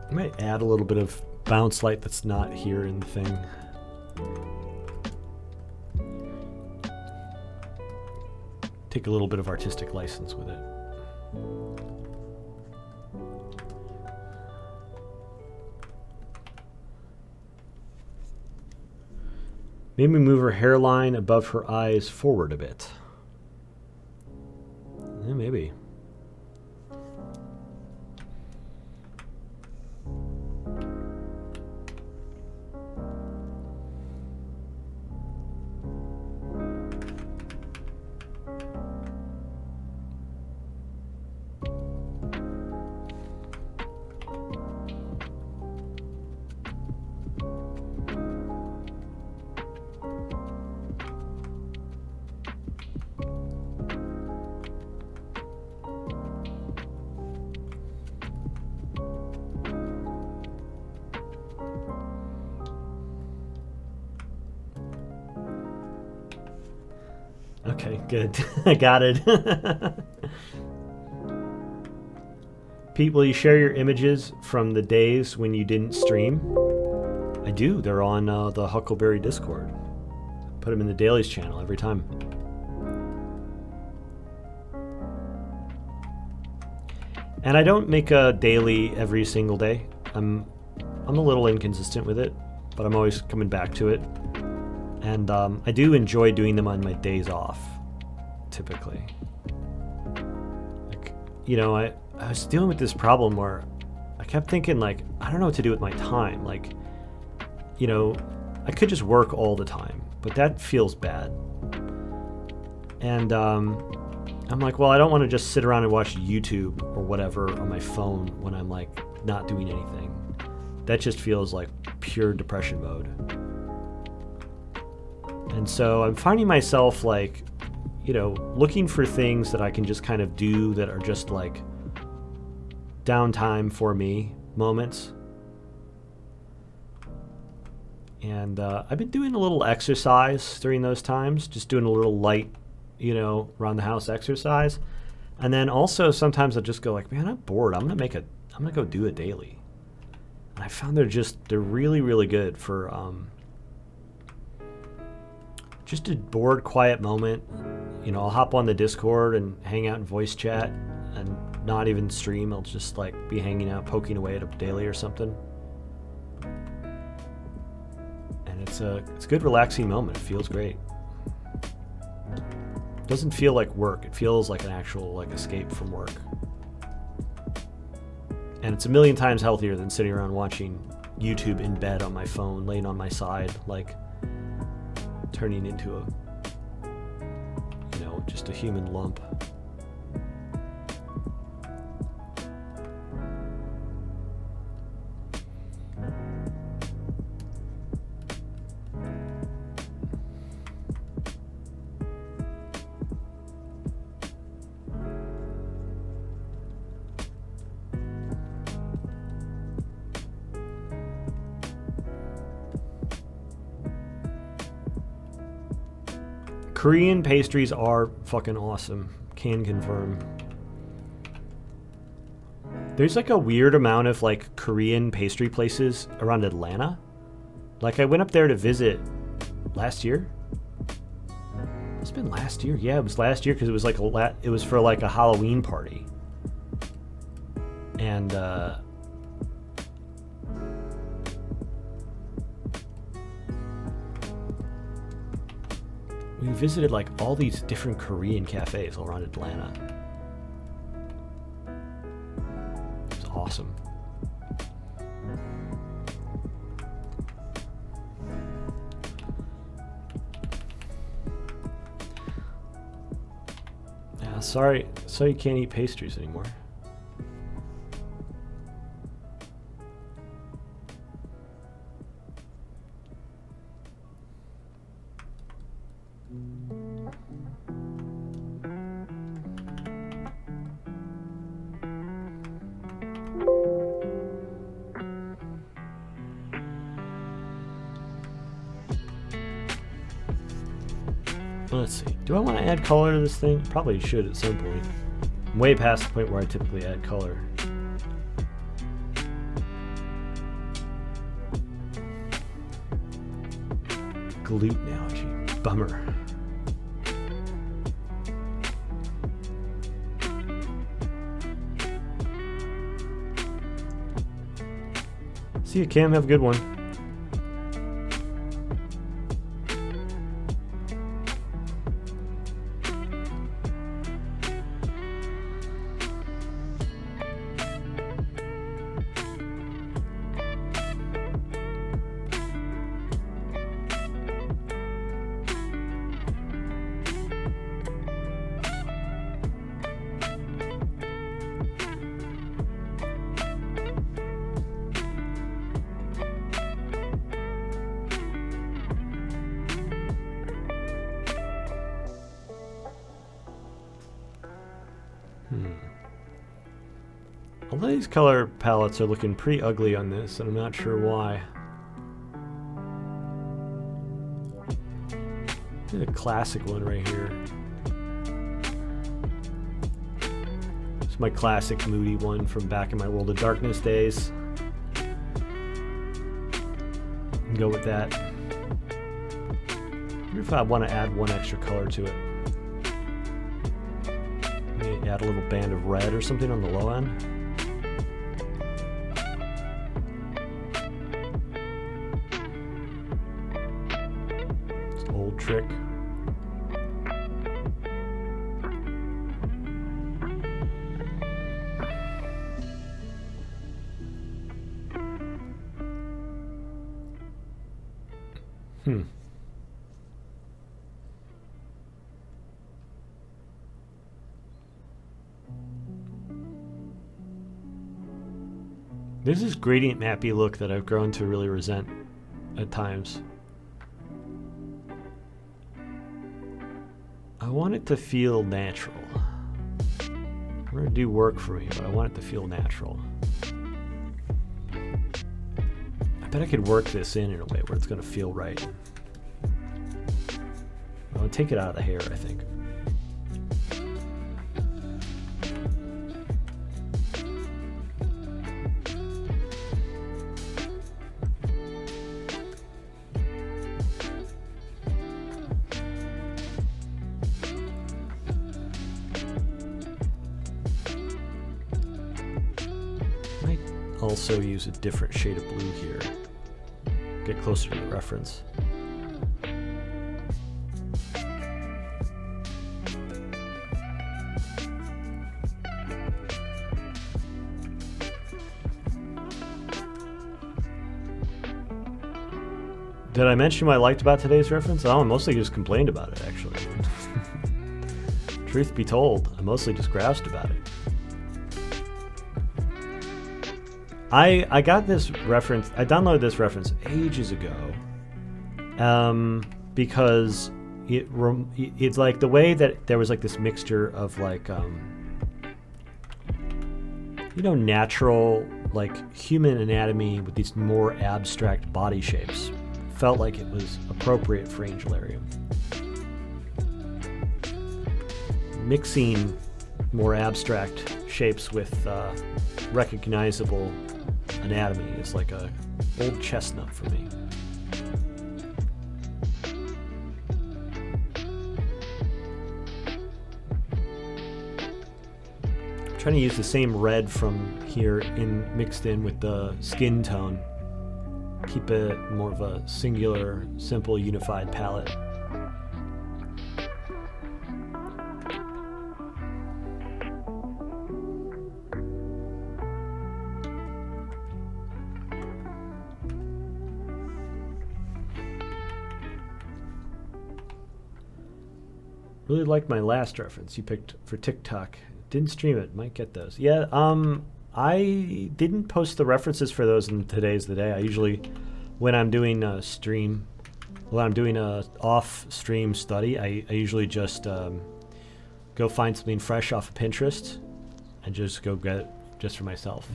I might add a little bit of bounce light that's not here in the thing. Take a little bit of artistic license with it. Maybe move her hairline above her eyes forward a bit. Yeah, maybe. Okay, good. I got it. Pete, will you share your images from the days when you didn't stream? I do. They're on the Huckleberry Discord. Put them in the Dailies channel every time. And I don't make a daily every single day. I'm a little inconsistent with it, but I'm always coming back to it. And I do enjoy doing them on my days off, typically. Like, you know, I was dealing with this problem where I kept thinking, like, I don't know what to do with my time. Like, you know, I could just work all the time, but that feels bad. And I'm like, well, I don't want to just sit around and watch YouTube or whatever on my phone when I'm like not doing anything. That just feels like pure depression mode. And so I'm finding myself like, you know, looking for things that I can just kind of do that are just like downtime for me moments. And I've been doing a little exercise during those times, just doing a little light, you know, around the house exercise. And then also sometimes I just go like, man, I'm bored. I'm gonna go do a daily. And I found they're really, really good for just a bored, quiet moment. You know, I'll hop on the Discord and hang out in voice chat and not even stream. I'll just like be hanging out, poking away at a daily or something. And it's a good relaxing moment. It feels great. It doesn't feel like work. It feels like an actual like escape from work. And it's a million times healthier than sitting around watching YouTube in bed on my phone, laying on my side, like turning into a, you know, just a human lump. Korean pastries are fucking awesome. Can confirm. There's like a weird amount of like Korean pastry places around Atlanta. Like I went up there to visit last year. It's been last year. Yeah, it was last year because it was like it was for like a Halloween party. And we visited like all these different Korean cafes all around Atlanta. It was awesome. Yeah, sorry you can't eat pastries anymore. Let's see. Do I want to add color to this thing? Probably should at some point. I'm way past the point where I typically add color. Gluten allergy. Bummer. See you, Cam. Have a good one. Although these color palettes are looking pretty ugly on this, and I'm not sure why. Here's a classic one right here. It's my classic moody one from back in my World of Darkness days. Go with that. Maybe if I want to add one extra color to it. Maybe add a little band of red or something on the low end. It's an old trick. There's this gradient mappy look that I've grown to really resent at times. I want it to feel natural. I'm gonna do work for me, but I want it to feel natural. I bet I could work this in a way where it's gonna feel right. I'll take it out of the hair, I think. Also use a different shade of blue here. Get closer to the reference. Did I mention what I liked about today's reference? Oh, I mostly just complained about it, actually. Truth be told, I mostly just groused about it. I got this reference, I downloaded this reference ages ago because it's like the way that there was like this mixture of like, you know, natural like human anatomy with these more abstract body shapes. Felt like it was appropriate for Angelarium. Mixing more abstract shapes with recognizable anatomy is like a old chestnut for me. I'm trying to use the same red from here mixed in with the skin tone. Keep it more of a singular, simple, unified palette. Really liked my last reference you picked for TikTok. Didn't stream it. Might get those. Yeah, I didn't post the references for those in Today's the Day. I usually, when I'm doing a stream, when I'm doing a off-stream study, I usually just go find something fresh off of Pinterest and just go get it just for myself.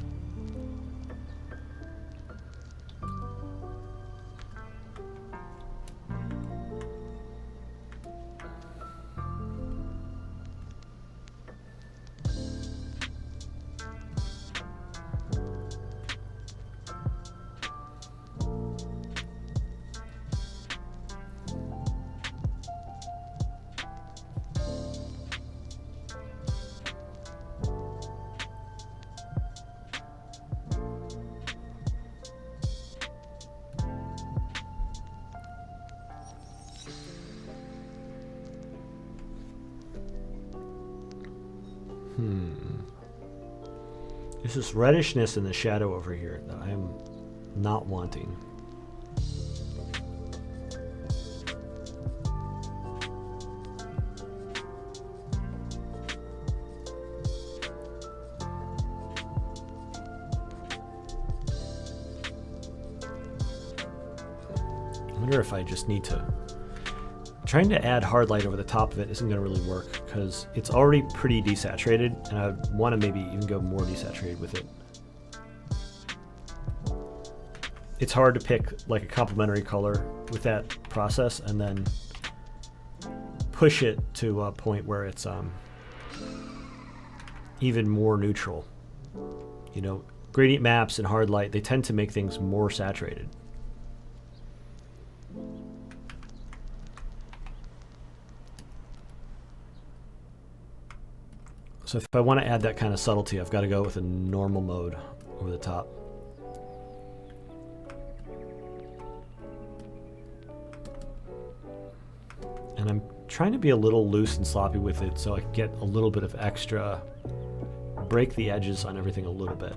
There's this reddishness in the shadow over here that I am not wanting. I wonder if I just need to... Trying to add hard light over the top of it isn't going to really work because it's already pretty desaturated, and I want to maybe even go more desaturated with it. It's hard to pick like a complementary color with that process and then push it to a point where it's even more neutral. You know, gradient maps and hard light, they tend to make things more saturated. So if I want to add that kind of subtlety, I've got to go with a normal mode over the top. And I'm trying to be a little loose and sloppy with it so I can get a little bit of extra, break the edges on everything a little bit.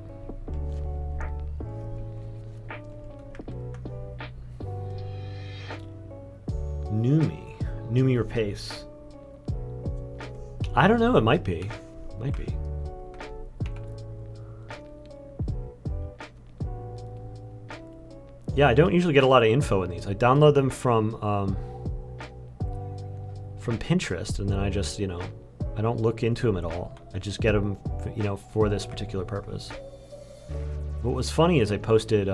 Numi Rapace. I don't know, it might be. Might be. Yeah, I don't usually get a lot of info in these. I download them from Pinterest, and then I just, you know, I don't look into them at all. I just get them, you know, for this particular purpose. What was funny is I posted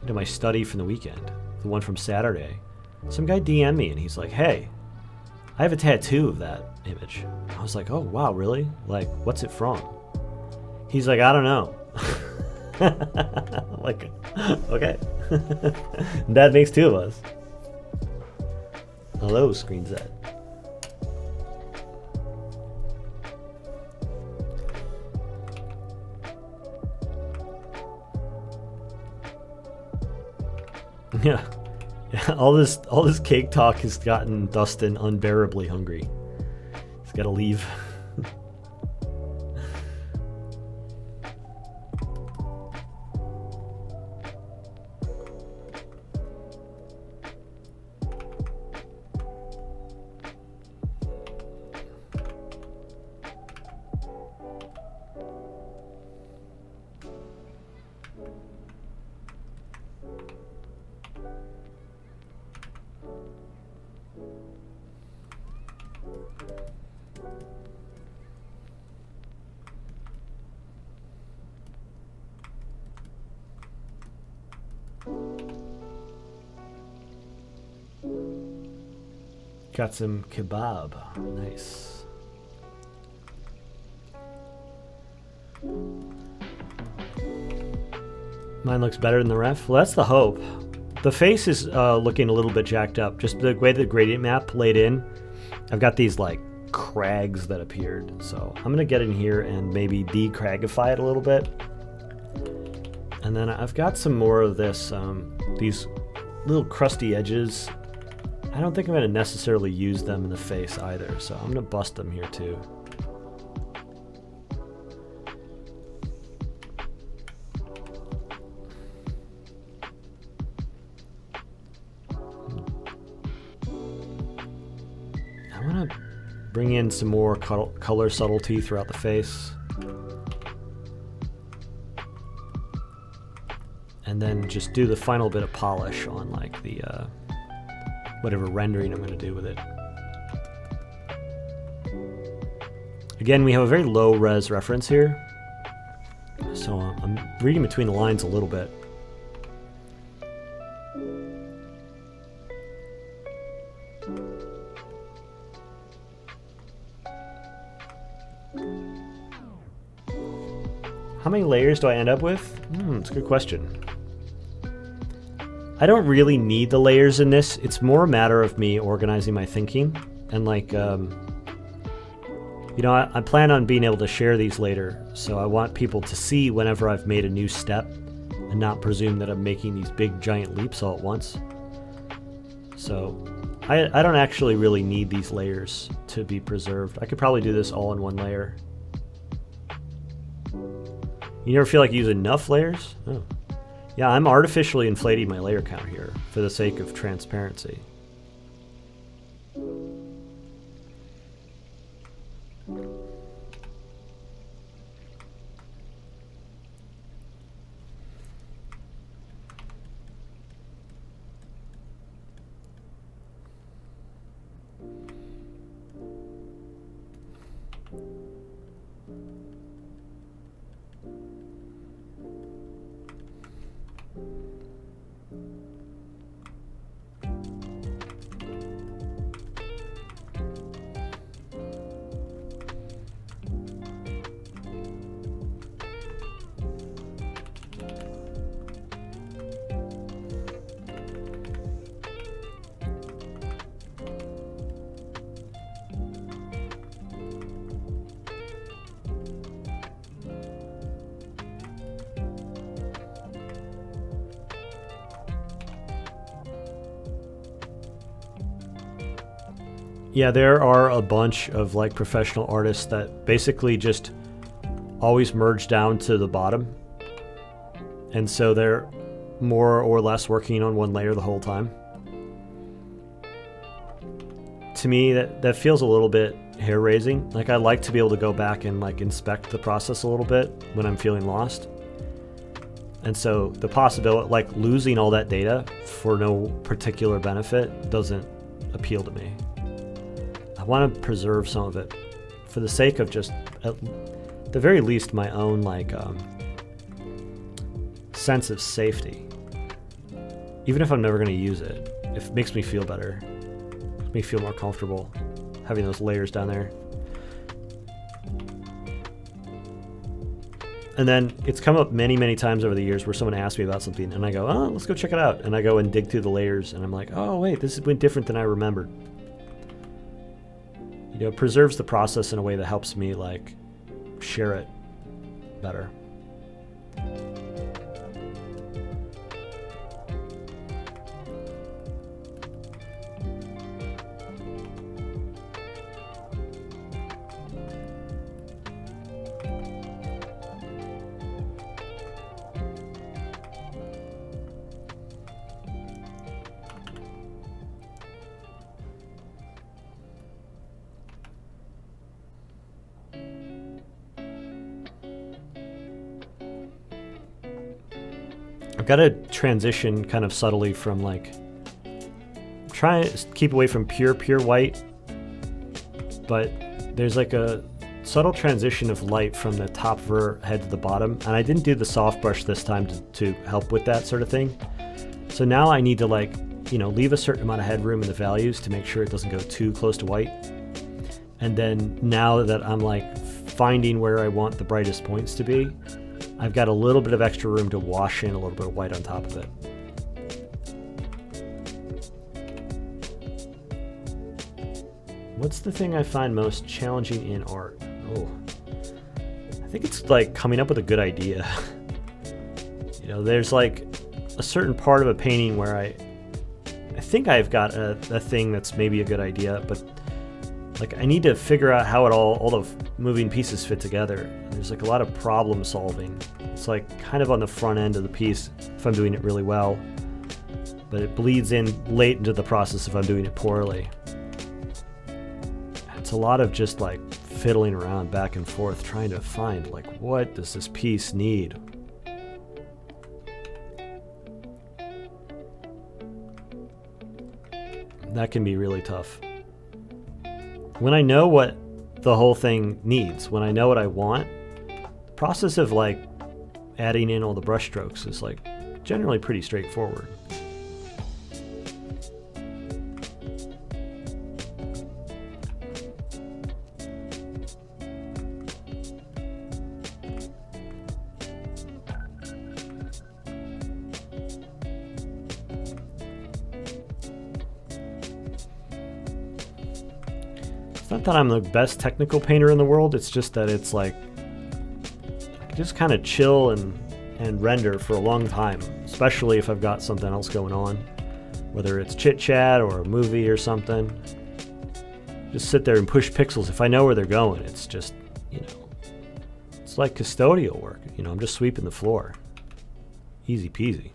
my study from the weekend, the one from Saturday. Some guy DM'd me, and he's like, "Hey, I have a tattoo of that image." I was like, "Oh, wow, really? Like, what's it from?" He's like, "I don't know." I'm like, okay. That makes two of us. Hello, Screen Z. Yeah. All this cake talk has gotten Dustin unbearably hungry. He's got to leave. Got some kebab. Nice. Mine looks better than the ref. Well, that's the hope. The face is looking a little bit jacked up. Just the way the gradient map laid in. I've got these like crags that appeared. So I'm going to get in here and maybe de-cragify it a little bit. And then I've got some more of this, these little crusty edges. I don't think I'm going to necessarily use them in the face either, so I'm going to bust them here too. I want to bring in some more color subtlety throughout the face. And then just do the final bit of polish on like the whatever rendering I'm going to do with it. Again, we have a very low res reference here, so I'm reading between the lines a little bit. How many layers do I end up with? It's a good question. I don't really need the layers in this. It's more a matter of me organizing my thinking. And like, you know, I plan on being able to share these later. So I want people to see whenever I've made a new step and not presume that I'm making these big giant leaps all at once. So I don't actually really need these layers to be preserved. I could probably do this all in one layer. You never feel like you use enough layers? Oh. Yeah, I'm artificially inflating my layer count here for the sake of transparency. Yeah, there are a bunch of like professional artists that basically just always merge down to the bottom. And so they're more or less working on one layer the whole time. To me, that feels a little bit hair raising. Like I like to be able to go back and like inspect the process a little bit when I'm feeling lost. And so the possibility, like losing all that data for no particular benefit doesn't appeal to me. I want to preserve some of it for the sake of just, at the very least, my own like sense of safety. Even if I'm never going to use it, it makes me feel better. Makes me feel more comfortable having those layers down there. And then it's come up many, many times over the years where someone asks me about something and I go, oh, let's go check it out. And I go and dig through the layers and I'm like, oh, wait, this has been different than I remembered. You know, it preserves the process in a way that helps me like share it better. I've got to transition kind of subtly from like, try to keep away from pure white, but there's like a subtle transition of light from the top of her head to the bottom. And I didn't do the soft brush this time to help with that sort of thing. So now I need to like, leave a certain amount of headroom in the values to make sure it doesn't go too close to white. And then now that I'm like finding where I want the brightest points to be, I've got a little bit of extra room to wash in a little bit of white on top of it. What's the thing I find most challenging in art? Oh, I think it's like coming up with a good idea. There's like a certain part of a painting where I think I've got a thing that's maybe a good idea, but like I need to figure out how all the moving pieces fit together. There's like a lot of problem solving. It's like kind of on the front end of the piece if I'm doing it really well, but it bleeds in late into the process if I'm doing it poorly. It's a lot of just like fiddling around back and forth trying to find like, what does this piece need? That can be really tough. When I know what the whole thing needs, when I know what I want, the process of like adding in all the brush strokes is like generally pretty straightforward. It's not that I'm the best technical painter in the world, it's just that it's like I just kind of chill and render for a long time, especially if I've got something else going on, whether it's chit chat or a movie or something. Just sit there and push pixels. If I know where they're going, it's just, it's like custodial work. I'm just sweeping the floor. Easy peasy.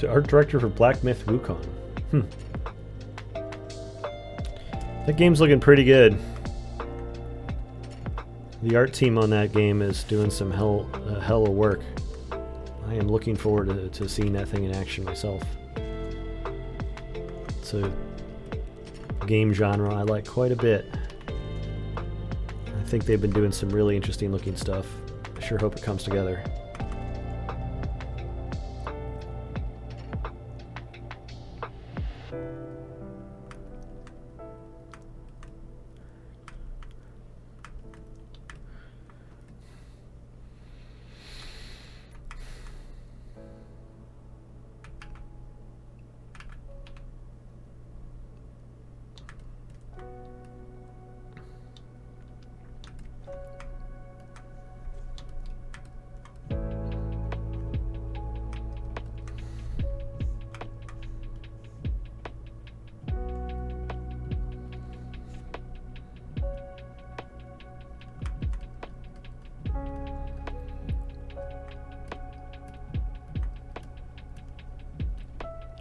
Art director for Black Myth Wukong. That game's looking pretty good. The art team on that game is doing some hell of work. I am looking forward to seeing that thing in action myself. It's a game genre I like quite a bit. I think they've been doing some really interesting looking stuff. I sure hope it comes together.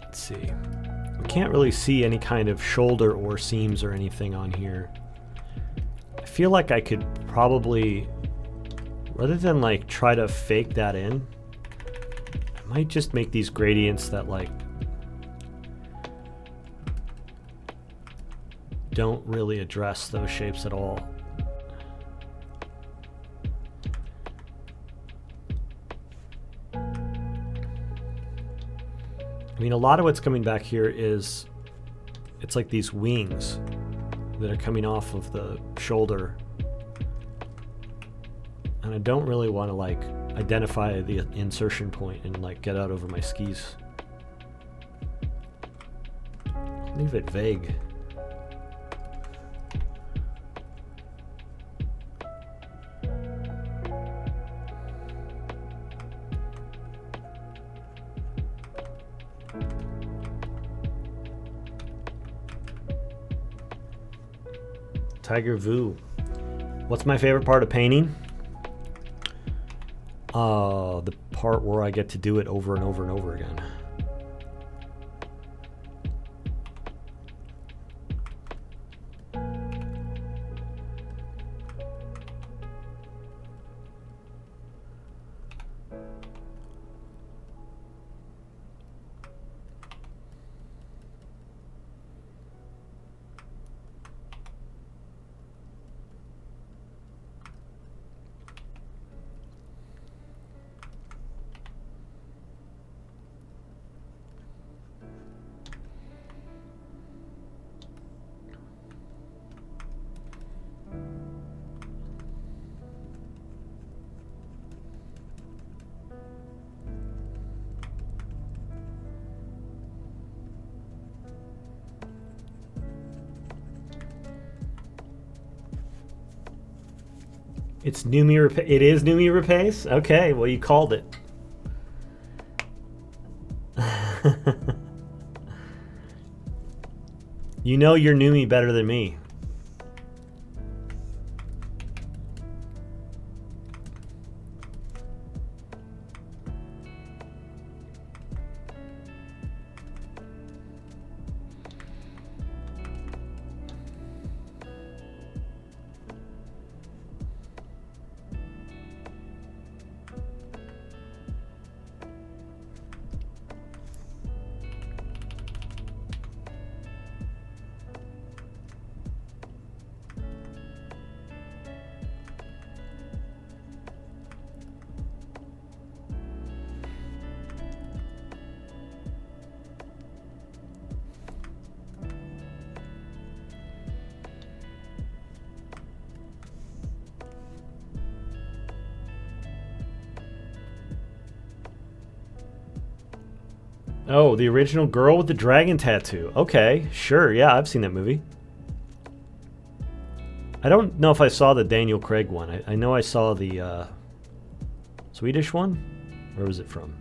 Let's see. We can't really see any kind of shoulder or seams or anything on here. I feel like I could probably, rather than like try to fake that in, I might just make these gradients that like don't really address those shapes at all. I mean, a lot of what's coming back here is, it's like these wings that are coming off of the shoulder. And I don't really want to like identify the insertion point and like get out over my skis. Leave it vague. Tiger Vu. What's my favorite part of painting? The part where I get to do it over and over and over again. It's Numi Rapace. It is Numi Rapace? Okay, well, you called it. You know your Numi better than me. Oh, the original Girl with the Dragon Tattoo. Okay, sure, yeah, I've seen that movie. I don't know if I saw the Daniel Craig one. I know I saw the Swedish one. Where was it from?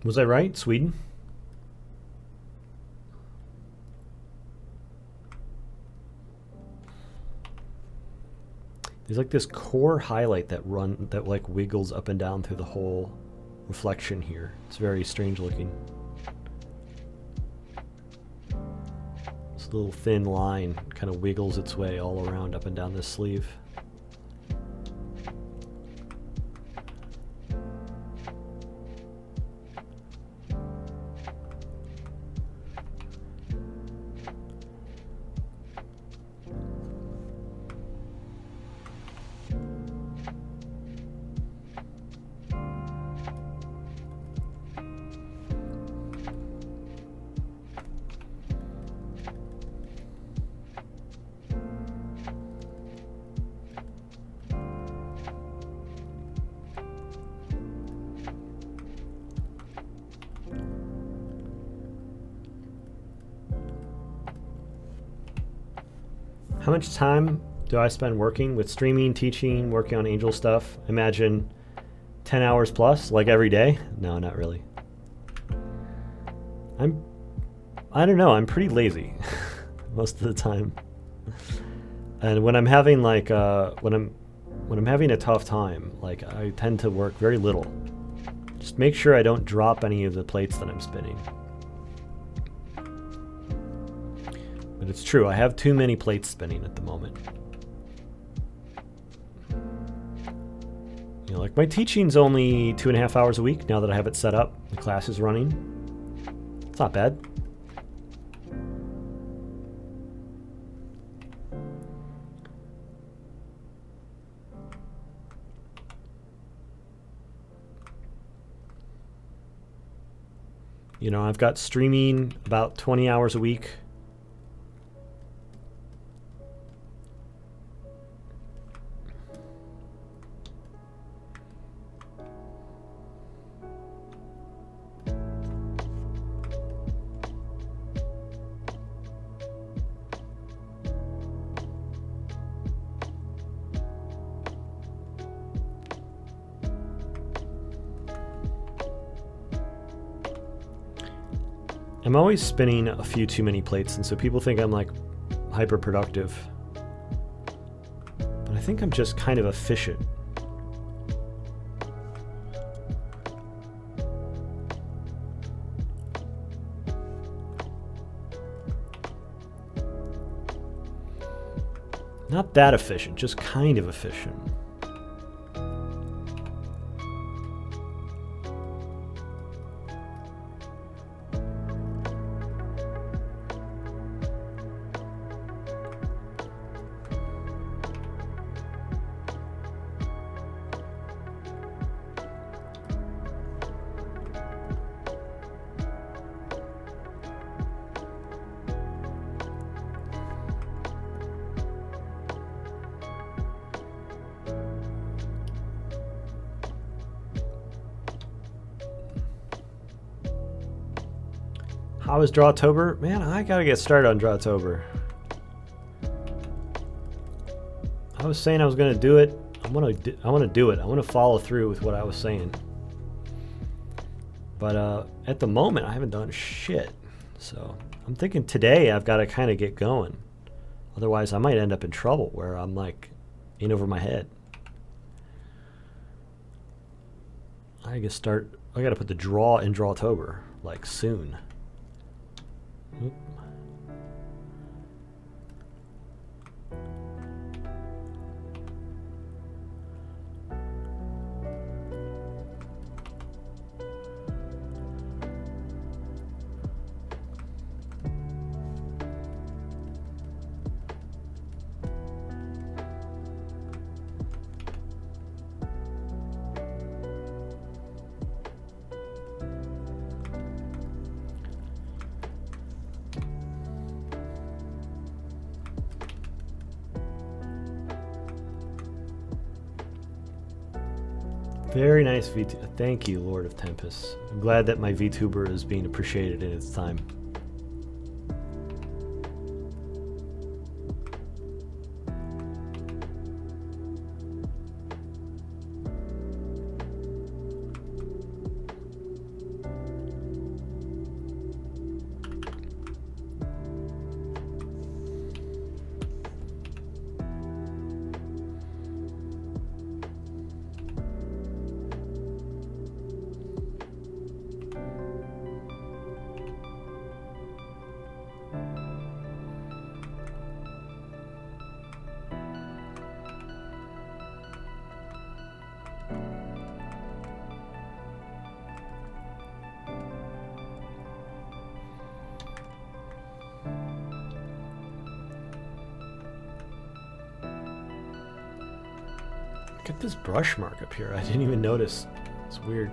Was I right? Sweden? There's like this core highlight that like wiggles up and down through the whole reflection here. It's very strange looking. This little thin line kind of wiggles its way all around up and down this sleeve. How much time do I spend working with streaming, teaching, working on Angel stuff? Imagine 10 hours plus, like every day? No, not really. I don't know, I'm pretty lazy most of the time. And when I'm having like when I'm having a tough time, like I tend to work very little. Just make sure I don't drop any of the plates that I'm spinning. But it's true, I have too many plates spinning at the moment. You know, like my teaching's only 2.5 hours a week now that I have it set up. The class is running. It's not bad. You know, I've got streaming about 20 hours a week. I'm always spinning a few too many plates, and so people think I'm like hyper productive. But I think I'm just kind of efficient. Not that efficient, just kind of efficient. How was Drawtober? Man, I gotta get started on Drawtober. I was saying I was gonna do it. I want to do it. I want to follow through with what I was saying. But at the moment, I haven't done shit. So I'm thinking today I've got to kind of get going. Otherwise, I might end up in trouble where I'm like in over my head. I gotta put the draw in Drawtober like soon. Oop. Very nice VTuber. Thank you, Lord of Tempest. I'm glad that my VTuber is being appreciated in its time. Look at this brush mark up here. I didn't even notice. It's weird.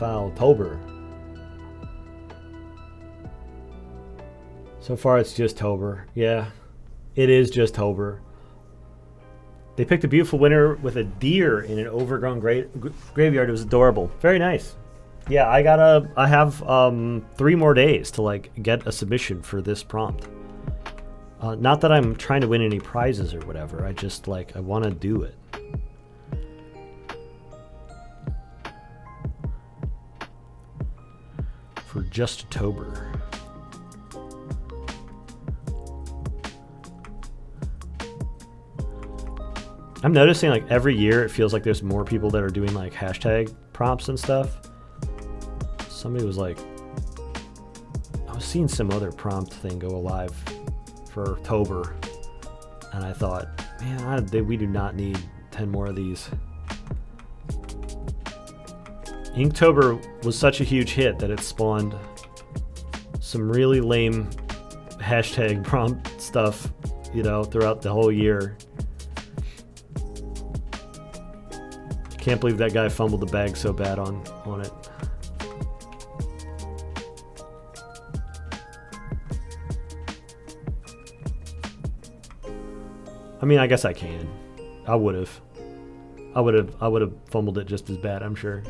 October. So far it's just Tober. Yeah, it is just Tober. They picked a beautiful winner with a deer in an overgrown graveyard. It was adorable. Very nice. Yeah, I have 3 more days to like get a submission for this prompt. Not that I'm trying to win any prizes or whatever. I just like, I want to do it. For just October. I'm noticing like every year it feels like there's more people that are doing like hashtag prompts and stuff. Somebody was like, I was seeing some other prompt thing go live for October, and I thought, man, we do not need 10 more of these. Inktober was such a huge hit that it spawned some really lame hashtag prompt stuff, you know, throughout the whole year. Can't believe that guy fumbled the bag so bad on it. I mean, I guess I can. I would have fumbled it just as bad, I'm sure.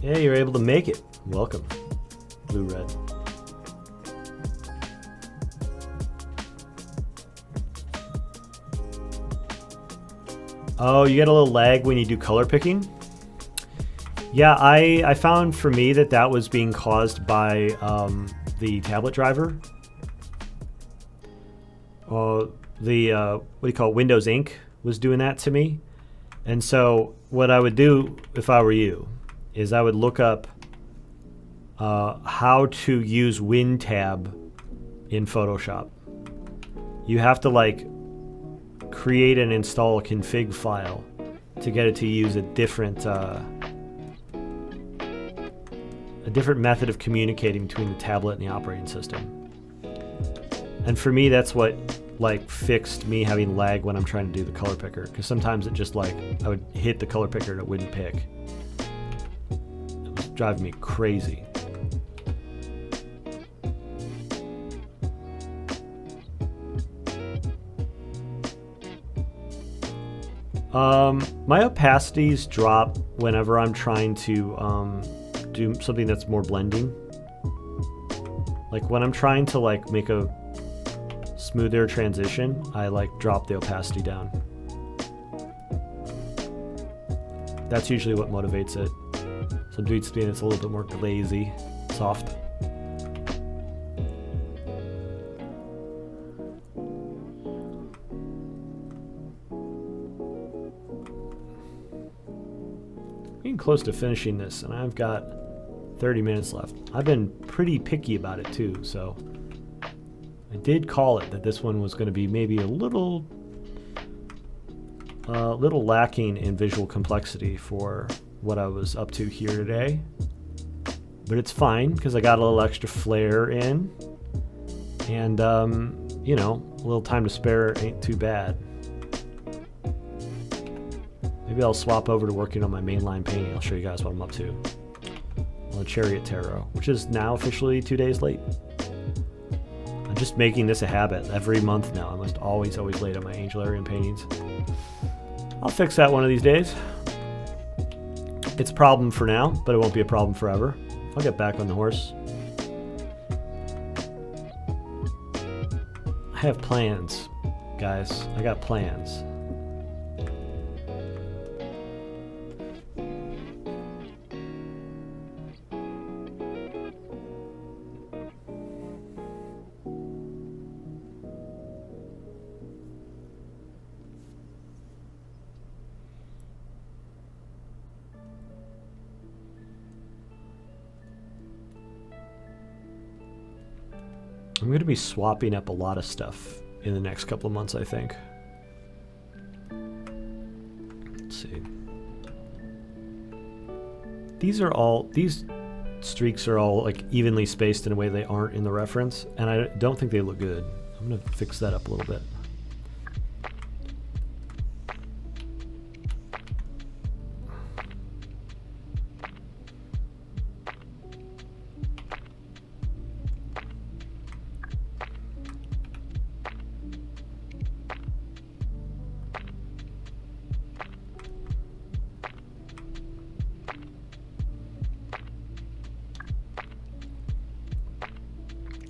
Yeah, you're able to make it. Welcome. Blue red. Oh, you get a little lag when you do color picking? Yeah, I found for me that was being caused by the tablet driver. What do you call it? Windows Ink was doing that to me. And so what I would do if I were you is I would look up how to use WinTab in Photoshop. You have to like create and install a config file to get it to use a different method of communicating between the tablet and the operating system. And for me, that's what like fixed me having lag when I'm trying to do the color picker, because sometimes it just like I would hit the color picker and it wouldn't pick. Driving me crazy. My opacities drop whenever I'm trying to do something that's more blending. Like when I'm trying to like make a smoother transition, I like drop the opacity down. That's usually what motivates it. Some dudes being it's a little bit more glazy, soft. Getting close to finishing this, and I've got 30 minutes left. I've been pretty picky about it too, so I did call it that this one was going to be maybe a little lacking in visual complexity for what I was up to here today, but it's fine because I got a little extra flair in, and you know, a little time to spare ain't too bad. Maybe I'll swap over to working on my mainline painting. I'll show you guys what I'm up to on the Chariot Tarot, which is now officially 2 days late. I'm just making this a habit every month now. I'm just always late on my Angel Arian paintings. I'll fix that one of these days. It's a problem for now, but it won't be a problem forever. I'll get back on the horse. I have plans, guys. I got plans. I'm going to be swapping up a lot of stuff in the next couple of months, I think. Let's see. These streaks are all like evenly spaced in a way they aren't in the reference, and I don't think they look good. I'm going to fix that up a little bit.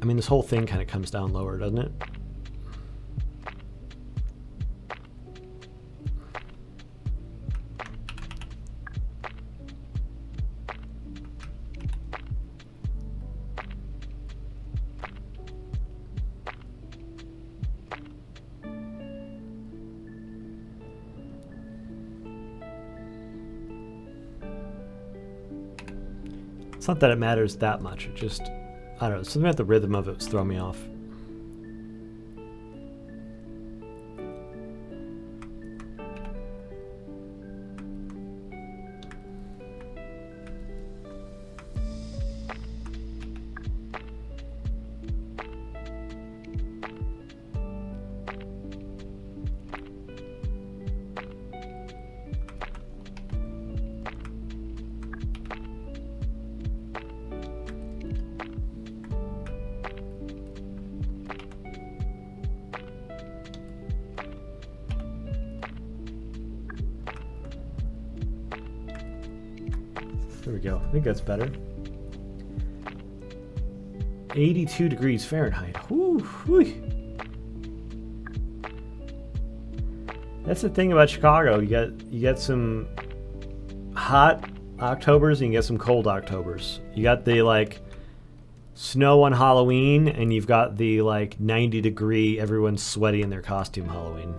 I mean, this whole thing kind of comes down lower, doesn't it? It's not that it matters that much. It just, I don't know, something about the rhythm of it was throwing me off. There we go. I think that's better. 82 degrees Fahrenheit. Whew, whew. That's the thing about Chicago. You get some hot Octobers and you get some cold Octobers. You got the like snow on Halloween, and you've got the like 90 degree everyone's sweaty in their costume Halloween.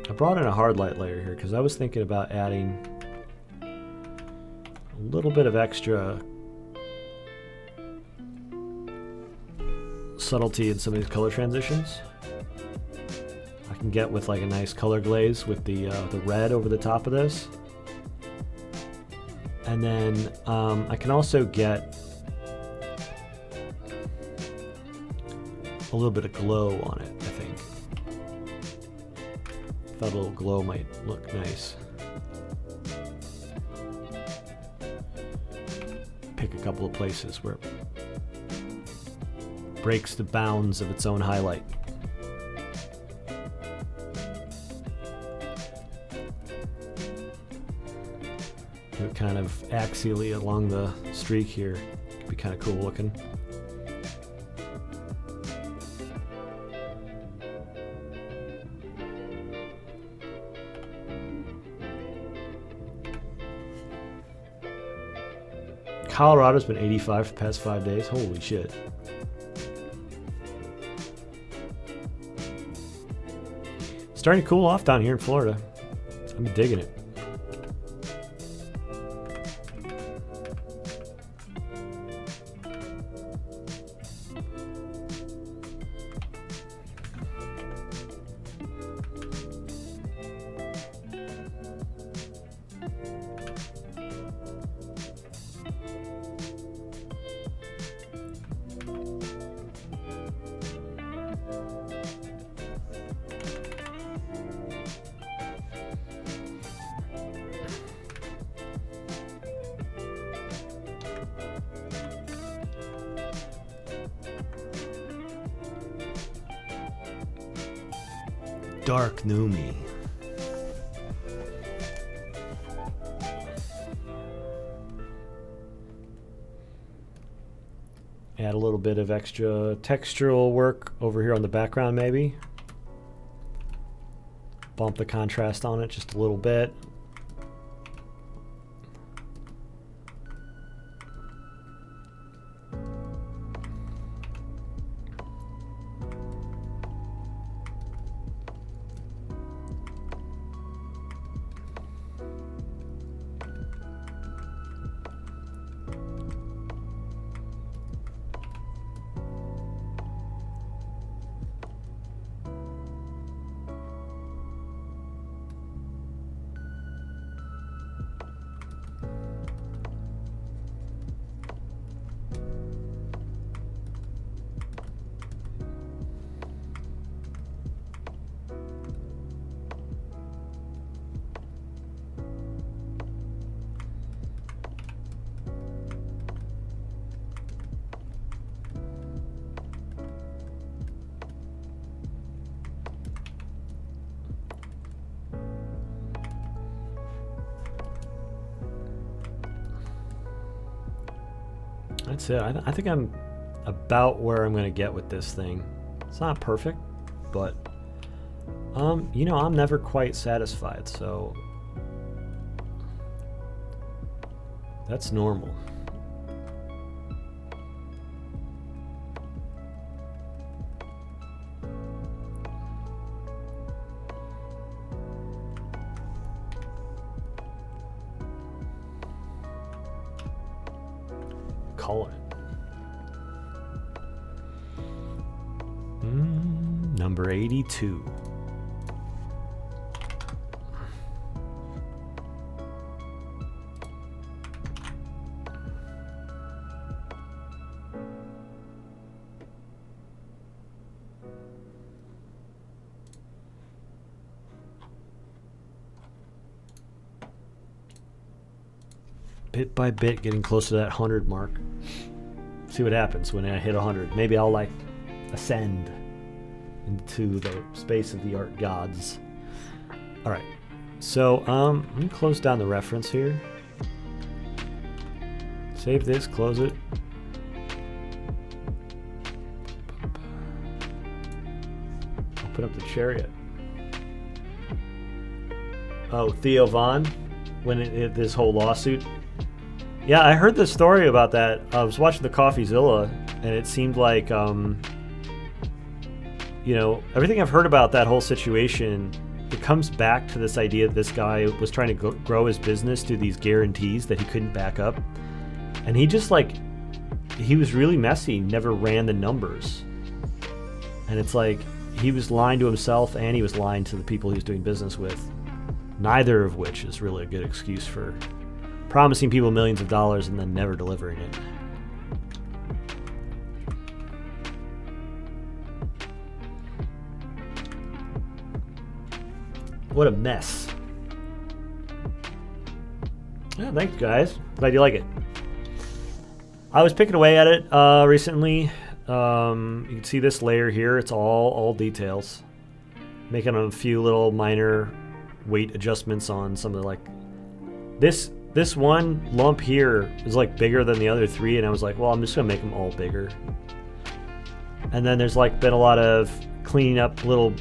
I brought in a hard light layer here because I was thinking about adding a little bit of extra subtlety in some of these color transitions. I can get with like a nice color glaze with the red over the top of this. And then I can also get a little bit of glow on it, I think. Thought a little glow might look nice. Pick a couple of places where it breaks the bounds of its own highlight. Do it kind of axially along the streak here. Could be kind of cool looking. Colorado's been 85 for the past 5 days. Holy shit. Starting to cool off down here in Florida. I'm digging it. Dark Numi. Add a little bit of extra textural work over here on the background maybe. Bump the contrast on it just a little bit. That's it. I think I'm about where I'm going to get with this thing. It's not perfect, but you know, I'm never quite satisfied, so that's normal. Call it. Number 82. Bit by bit, getting close to that 100 mark. See what happens when I hit 100. Maybe I'll like ascend into the space of the art gods. All right, so let me close down the reference here. Save this, close it. Open up the chariot. Oh, Theo Von, when this whole lawsuit. Yeah, I heard the story about that. I was watching the CoffeeZilla, and it seemed like, you know, everything I've heard about that whole situation, it comes back to this idea that this guy was trying to grow his business through these guarantees that he couldn't back up. And he just, like, he was really messy, never ran the numbers. And it's like, he was lying to himself and he was lying to the people he was doing business with. Neither of which is really a good excuse for promising people millions of dollars and then never delivering it. What a mess. Yeah, thanks guys. Glad you like it. I was picking away at it recently. You can see this layer here. It's all details. Making a few little minor weight adjustments on some of the, like, this one lump here is like bigger than the other three, and I was like, well, I'm just gonna make them all bigger. And then there's like been a lot of cleaning up little.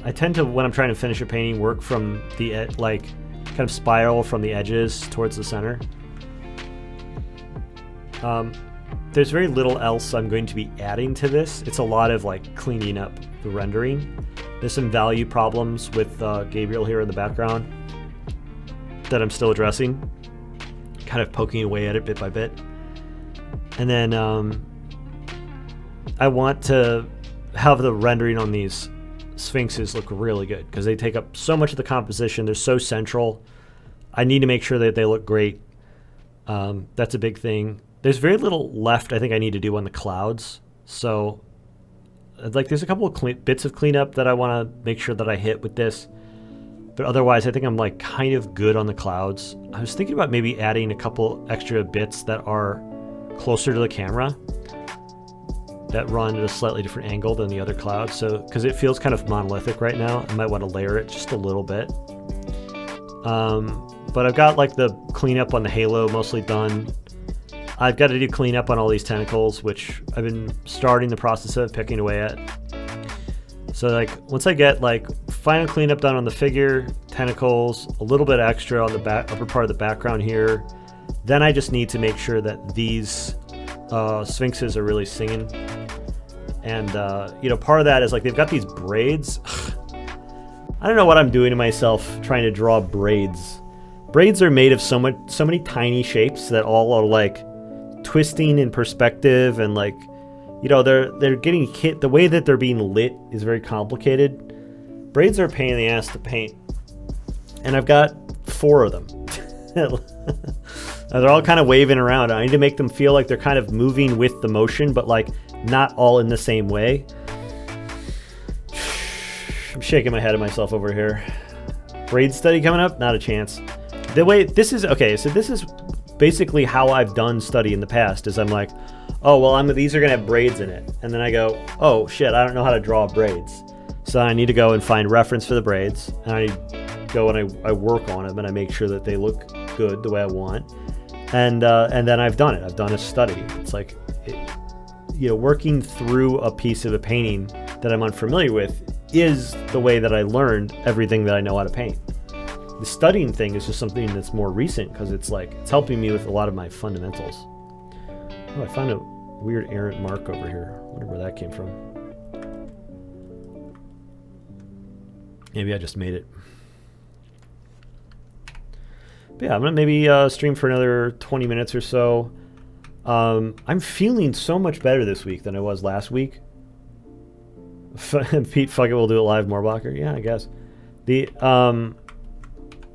I tend to, when I'm trying to finish a painting, work from the like kind of spiral from the edges towards the center. There's very little else I'm going to be adding to this. It's a lot of like cleaning up the rendering. There's some value problems with Gabriel here in the background that I'm still addressing, kind of poking away at it bit by bit. And then I want to have the rendering on these sphinxes look really good because they take up so much of the composition. They're so central. I need to make sure that they look great. That's a big thing. There's very little left I think I need to do on the clouds. So like there's a couple of bits of cleanup that I want to make sure that I hit with this. But otherwise, I think I'm like kind of good on the clouds. I was thinking about maybe adding a couple extra bits that are closer to the camera that run at a slightly different angle than the other clouds. So, because it feels kind of monolithic right now, I might want to layer it just a little bit. But I've got like the cleanup on the halo mostly done. I've got to do cleanup on all these tentacles, which I've been starting the process of picking away at. So like once I get like final cleanup done on the figure, tentacles, a little bit extra on the upper part of the background here, then I just need to make sure that these sphinxes are really singing. And you know, part of that is like they've got these braids. I don't know what I'm doing to myself trying to draw braids. Braids are made of so many tiny shapes that all are like twisting in perspective, and like, you know, they're getting hit. The way that they're being lit is very complicated. Braids are a pain in the ass to paint, and I've got 4 of them. They're all kind of waving around. I need to make them feel like they're kind of moving with the motion, but like not all in the same way. I'm shaking my head at myself over here. Braid study coming up? Not a chance. The way this is, okay, so this is basically how I've done study in the past, is I'm like, oh, well, these are going to have braids in it. And then I go, oh, shit, I don't know how to draw braids. So I need to go and find reference for the braids. And I go and I work on them, and I make sure that they look good the way I want. and then I've done it. I've done a study. It's like, working through a piece of a painting that I'm unfamiliar with is the way that I learned everything that I know how to paint. The studying thing is just something that's more recent because it's helping me with a lot of my fundamentals. Oh, I found a weird errant mark over here. I wonder where that came from. Maybe I just made it. But yeah, I'm gonna maybe stream for another 20 minutes or so. I'm feeling so much better this week than I was last week. Pete, fuck it, we'll do it live, Mohrbacher. Yeah, I guess.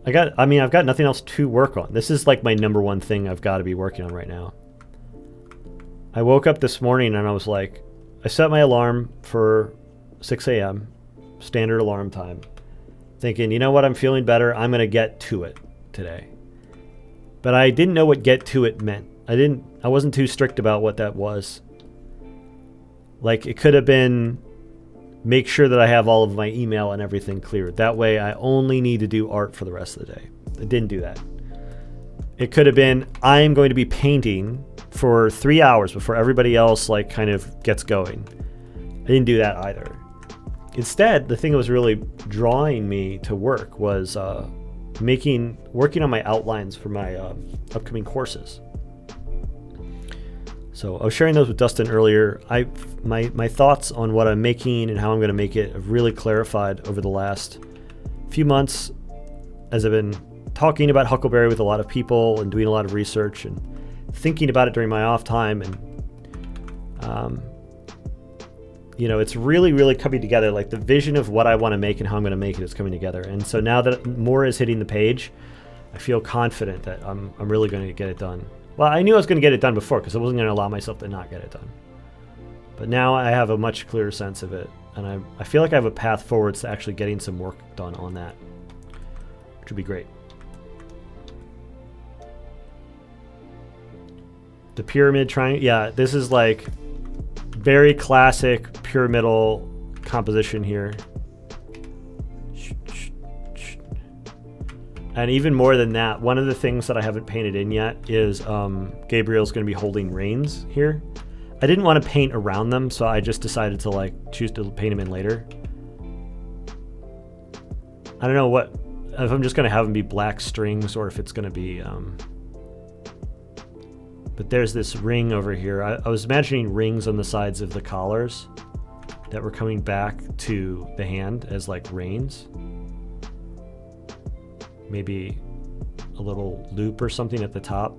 I've got nothing else to work on. This is like my number one thing I've got to be working on right now. I woke up this morning and I was like, I set my alarm for 6 a.m., standard alarm time, thinking, you know what, I'm feeling better. I'm going to get to it today. But I didn't know what get to it meant. I wasn't too strict about what that was. Like, it could have been make sure that I have all of my email and everything cleared. That way I only need to do art for the rest of the day. I didn't do that. It could have been, I'm going to be painting for 3 hours before everybody else kind of gets going. I didn't do that either. Instead, the thing that was really drawing me to work was working on my outlines for my upcoming courses. So I was sharing those with Dustin earlier. My thoughts on what I'm making and how I'm going to make it have really clarified over the last few months as I've been talking about Huckleberry with a lot of people and doing a lot of research and thinking about it during my off time. And, it's really, really coming together. Like, the vision of what I want to make and how I'm going to make it is coming together. And so now that more is hitting the page, I feel confident that I'm really going to get it done. Well, I knew I was going to get it done before because I wasn't going to allow myself to not get it done. But now I have a much clearer sense of it. And I feel like I have a path forwards to actually getting some work done on that, which would be great. The pyramid triangle. Yeah, this is like very classic pyramidal composition here. And even more than that, one of the things that I haven't painted in yet is Gabriel's going to be holding reins here. I didn't want to paint around them, so I just decided to choose to paint them in later. I don't know if I'm just going to have them be black strings or if it's going to be... But there's this ring over here. I was imagining rings on the sides of the collars that were coming back to the hand as reins. Maybe a little loop or something at the top.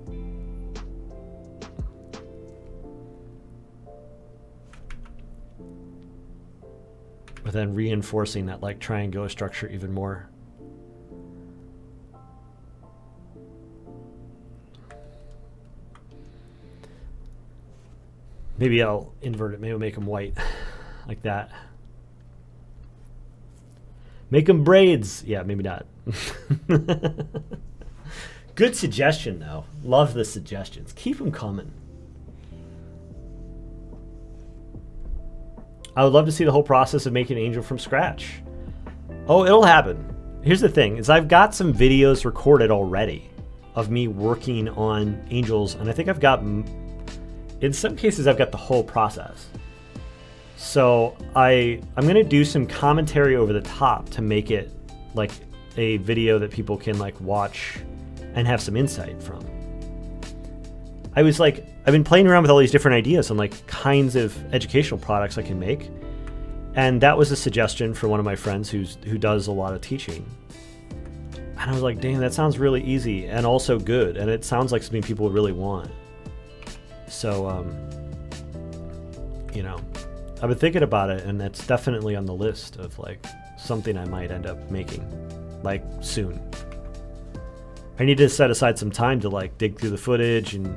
But then reinforcing that triangular structure even more. Maybe I'll invert it. Maybe I'll make them white like that. Make them braids. Yeah, maybe not. Good suggestion, though. Love the suggestions. Keep them coming. I would love to see the whole process of making an angel from scratch. Oh, it'll happen. Here's the thing, is I've got some videos recorded already of me working on angels, and I think I've got, in some cases, I've got the whole process. So I'm going to do some commentary over the top to make it like a video that people can watch and have some insight from. I've been playing around with all these different ideas on kinds of educational products I can make. And that was a suggestion from one of my friends who does a lot of teaching. And I was like, dang, that sounds really easy and also good. And it sounds like something people would really want. So, I've been thinking about it, and that's definitely on the list of something I might end up making soon. I need to set aside some time to dig through the footage and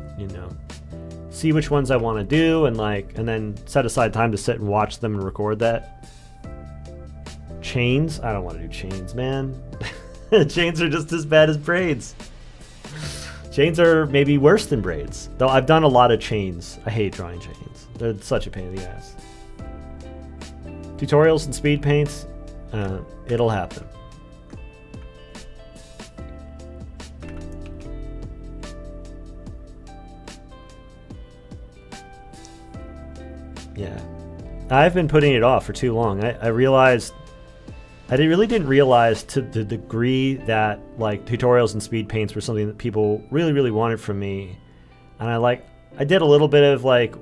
see which ones I want to do and then set aside time to sit and watch them and record that. Chains? I don't want to do chains, man. Chains are just as bad as braids. Chains are maybe worse than braids. Though I've done a lot of chains. I hate drawing chains. They're such a pain in the ass. Tutorials and speed paints, it'll happen. Yeah. I've been putting it off for too long. I realized really didn't realize to the degree that like tutorials and speed paints were something that people really, really wanted from me. And I did a little bit of like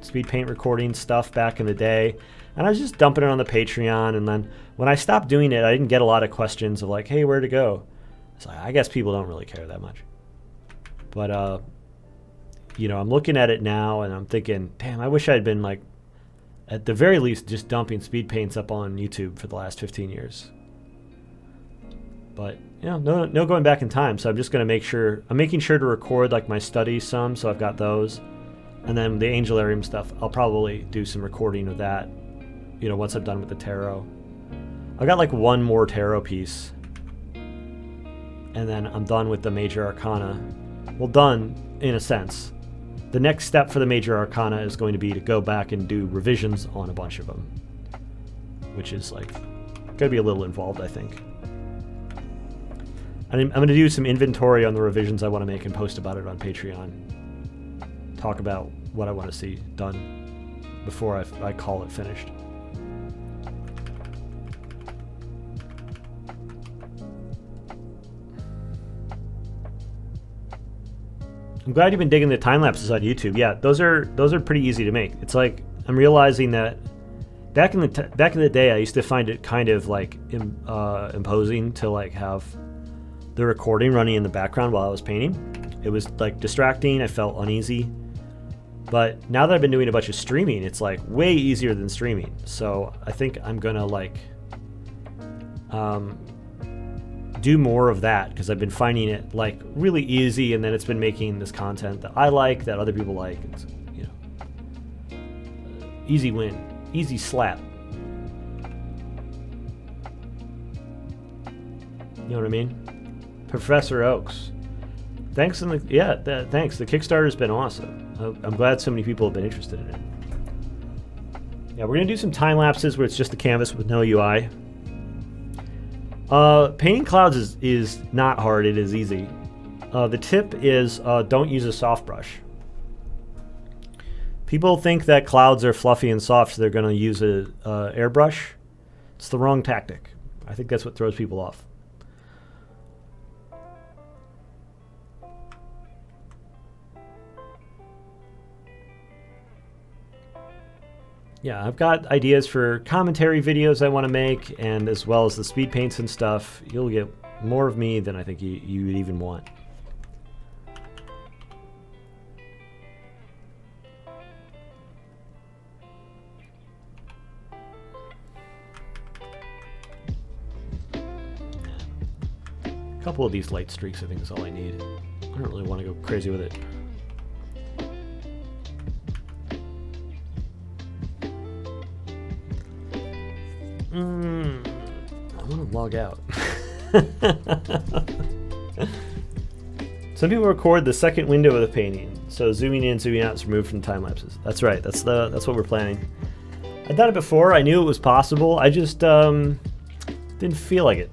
speed paint recording stuff back in the day. And I was just dumping it on the Patreon. And then when I stopped doing it, I didn't get a lot of questions of like, hey, where to go? So I guess people don't really care that much. But, I'm looking at it now and I'm thinking, damn, I wish I'd been like, at the very least, just dumping speed paints up on YouTube for the last 15 years. But, no going back in time. So I'm just going to making sure to record like my studies some. So I've got those. And then the Angelarium stuff, I'll probably do some recording of that, once I'm done with the tarot. I've got like one more tarot piece. And then I'm done with the Major Arcana. Well, done in a sense. The next step for the Major Arcana is going to be to go back and do revisions on a bunch of them, which is like going to be a little involved, I think. I'm going to do some inventory on the revisions I want to make and post about it on Patreon. Talk about what I want to see done before I call it finished. I'm glad you've been digging the time lapses on YouTube. Yeah, those are pretty easy to make. It's like I'm realizing that back in the day, I used to find it kind of like imposing to like have the recording running in the background while I was painting. It was like distracting. I felt uneasy. But now that I've been doing a bunch of streaming, it's like way easier than streaming. So I think I'm gonna like do more of that because I've been finding it like really easy, and then it's been making this content that I like, that other people like. It's, easy win, easy slap. You know what I mean? Professor Oaks, thanks. Thanks. The Kickstarter's been awesome. I'm glad so many people have been interested in it. Yeah, we're gonna do some time lapses where it's just the canvas with no UI. Painting clouds is not hard, it is easy. The tip is don't use a soft brush. People think that clouds are fluffy and soft, so they're going to use a airbrush. It's the wrong tactic. I think that's what throws people off. Yeah, I've got ideas for commentary videos I want to make, and as well as the speed paints and stuff. You'll get more of me than I think you would even want. A couple of these light streaks I think is all I need. I don't really want to go crazy with it. I want to log out. Some people record the second window of the painting, so zooming in, zooming out is removed from time lapses. That's right. That's what we're planning. I've done it before. I knew it was possible. I just didn't feel like it.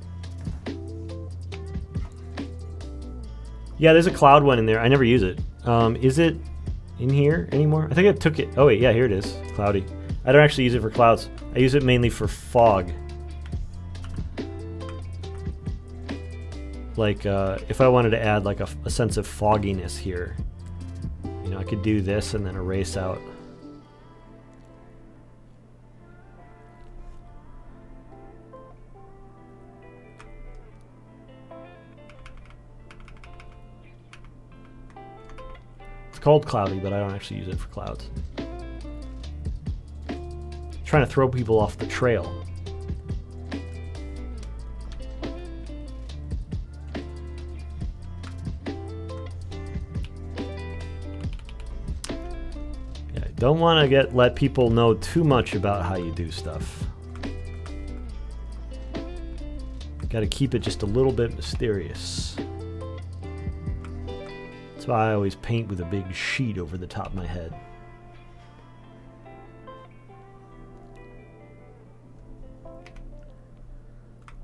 Yeah, there's a cloud one in there. I never use it. Is it in here anymore? I think I took it. Oh wait, yeah, here it is. Cloudy. I don't actually use it for clouds. I use it mainly for fog. Like, if I wanted to add like a sense of fogginess here, I could do this and then erase out. It's called cloudy, but I don't actually use it for clouds. Trying to throw people off the trail. Yeah, don't want to let people know too much about how you do stuff. Got to keep it just a little bit mysterious. That's why I always paint with a big sheet over the top of my head.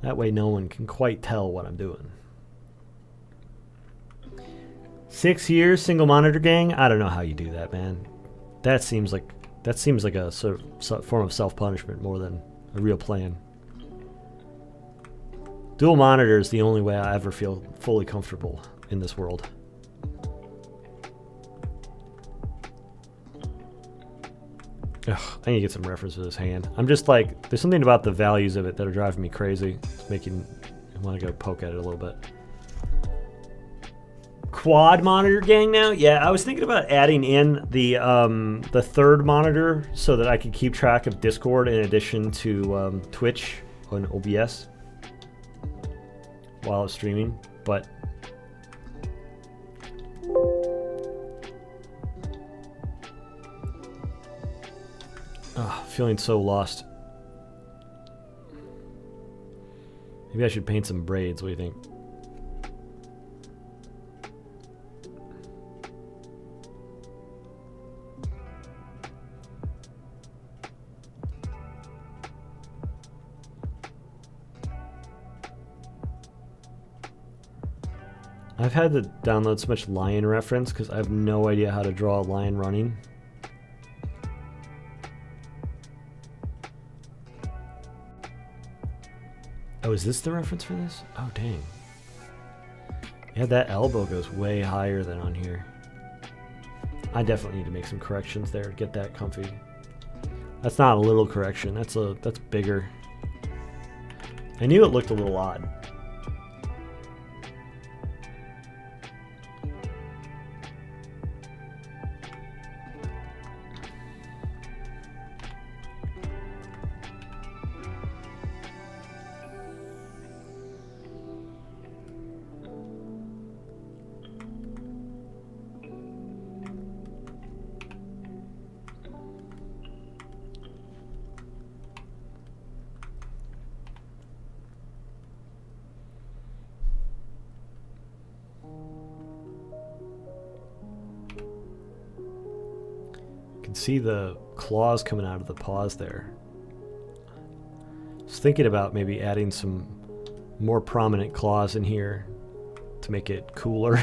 That way no one can quite tell what I'm doing. 6 years, single monitor gang? I don't know how you do that, man. That seems like That seems like a form of self-punishment more than a real plan. Dual monitor is the only way I ever feel fully comfortable in this world. Ugh, I need to get some reference for this hand. I'm just like, there's something about the values of it that are driving me crazy. It's making me want to go poke at it a little bit. Quad monitor gang now? Yeah, I was thinking about adding in the third monitor so that I could keep track of Discord in addition to Twitch on OBS while I was streaming, but feeling so lost. Maybe I should paint some braids. What do you think? I've had to download so much lion reference because I have no idea how to draw a lion running. Oh, is this the reference for this? Oh, dang. Yeah, that elbow goes way higher than on here. I definitely need to make some corrections there to get that comfy. That's not a little correction. That's bigger. I knew it looked a little odd. See the claws coming out of the paws there. I was thinking about maybe adding some more prominent claws in here to make it cooler.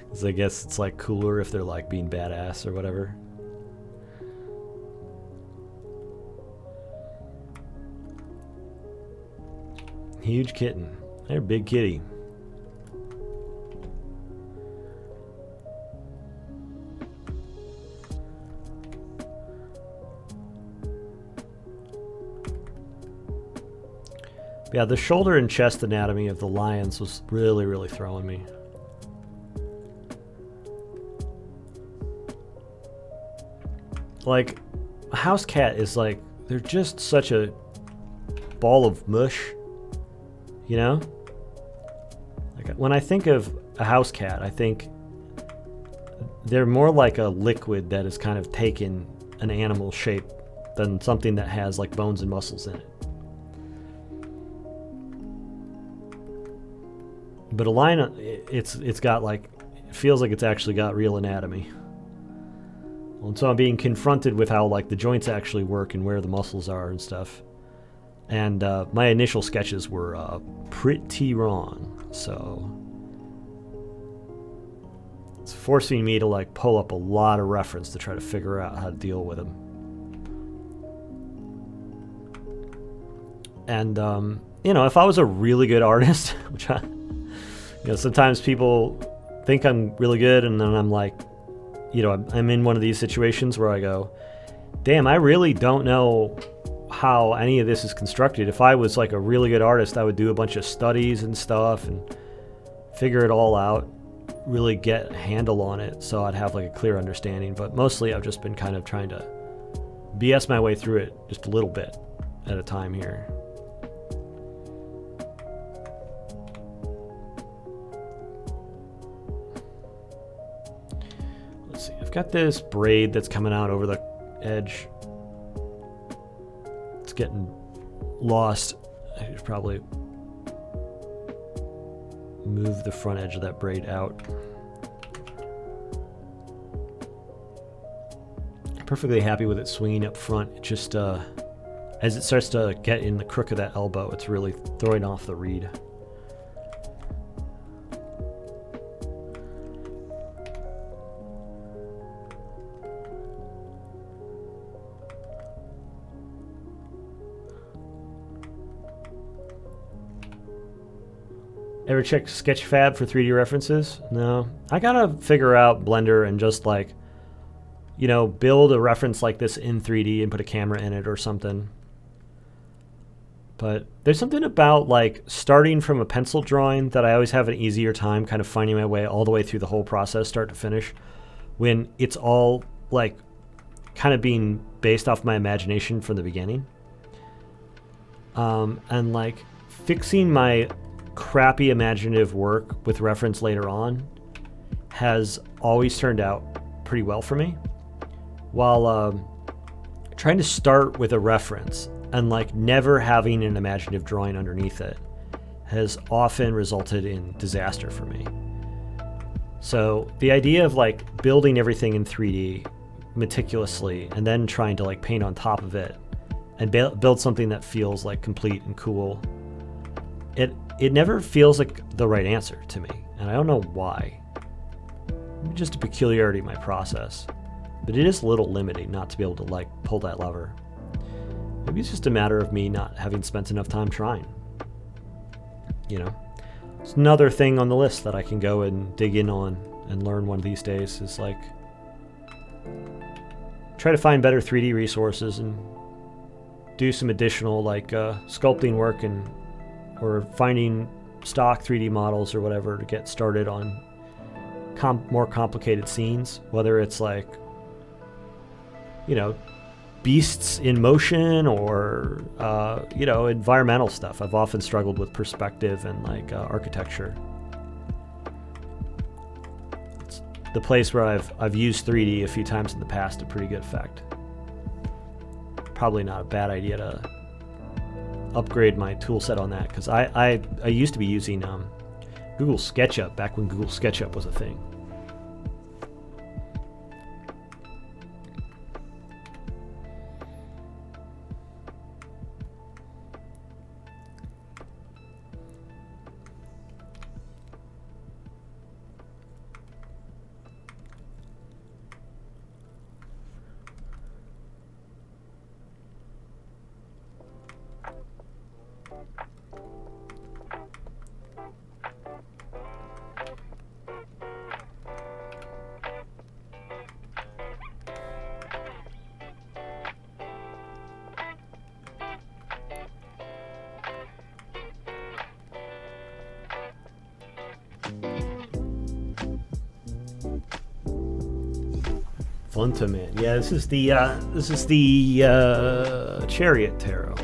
Because I guess it's like cooler if they're like being badass or whatever. Huge kitten. They're big kitty. Yeah, the shoulder and chest anatomy of the lions was really, really throwing me. Like, a house cat is like, they're just such a ball of mush, you know? Like, when I think of a house cat, I think they're more like a liquid that has kind of taken an animal shape than something that has like bones and muscles in it. But a lion, it's got like, it feels like it's actually got real anatomy. And so I'm being confronted with how like the joints actually work and where the muscles are and stuff. And my initial sketches were pretty wrong, so it's forcing me to like pull up a lot of reference to try to figure out how to deal with them. And you know, if I was a really good artist, which I, you know, sometimes people think I'm really good, and then I'm like, you know, I'm in one of these situations where I go, damn, I really don't know how any of this is constructed. If I was like a really good artist, I would do a bunch of studies and stuff and figure it all out, really get a handle on it so I'd have like a clear understanding. But mostly I've just been kind of trying to BS my way through it just a little bit at a time here. I've got this braid that's coming out over the edge. It's getting lost. I should probably move the front edge of that braid out. I'm perfectly happy with it swinging up front. It just, as it starts to get in the crook of that elbow, it's really throwing off the reed. Ever check Sketchfab for 3D references? No. I gotta figure out Blender and just like, build a reference like this in 3D and put a camera in it or something. But there's something about like starting from a pencil drawing that I always have an easier time kind of finding my way all the way through the whole process, start to finish, when it's all like kind of being based off my imagination from the beginning. And like fixing my crappy imaginative work with reference later on has always turned out pretty well for me. While trying to start with a reference and like never having an imaginative drawing underneath it has often resulted in disaster for me. So the idea of like building everything in 3D meticulously and then trying to like paint on top of it and build something that feels like complete and cool, it never feels like the right answer to me, and I don't know why. Maybe just a peculiarity of my process, but it is a little limiting not to be able to like pull that lever. Maybe it's just a matter of me not having spent enough time trying. It's another thing on the list that I can go and dig in on and learn one of these days is like try to find better 3D resources and do some additional like sculpting work or finding stock 3D models or whatever to get started on more complicated scenes, whether it's like beasts in motion or environmental stuff. I've often struggled with perspective and like architecture. It's the place where I've used 3D a few times in the past to pretty good effect. Probably not a bad idea to upgrade my tool set on that, because I used to be using Google SketchUp back when Google SketchUp was a thing. Funtaman. Yeah, this is the Chariot Tarot.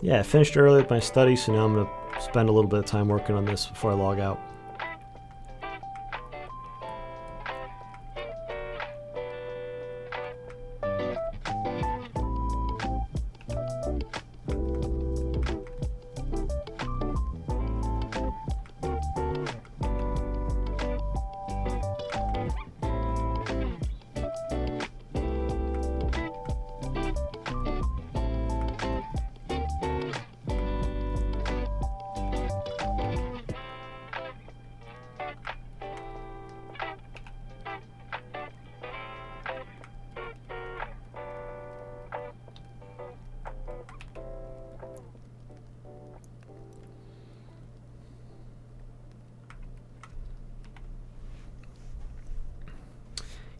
Yeah, I finished early with my study, so now I'm going to spend a little bit of time working on this before I log out.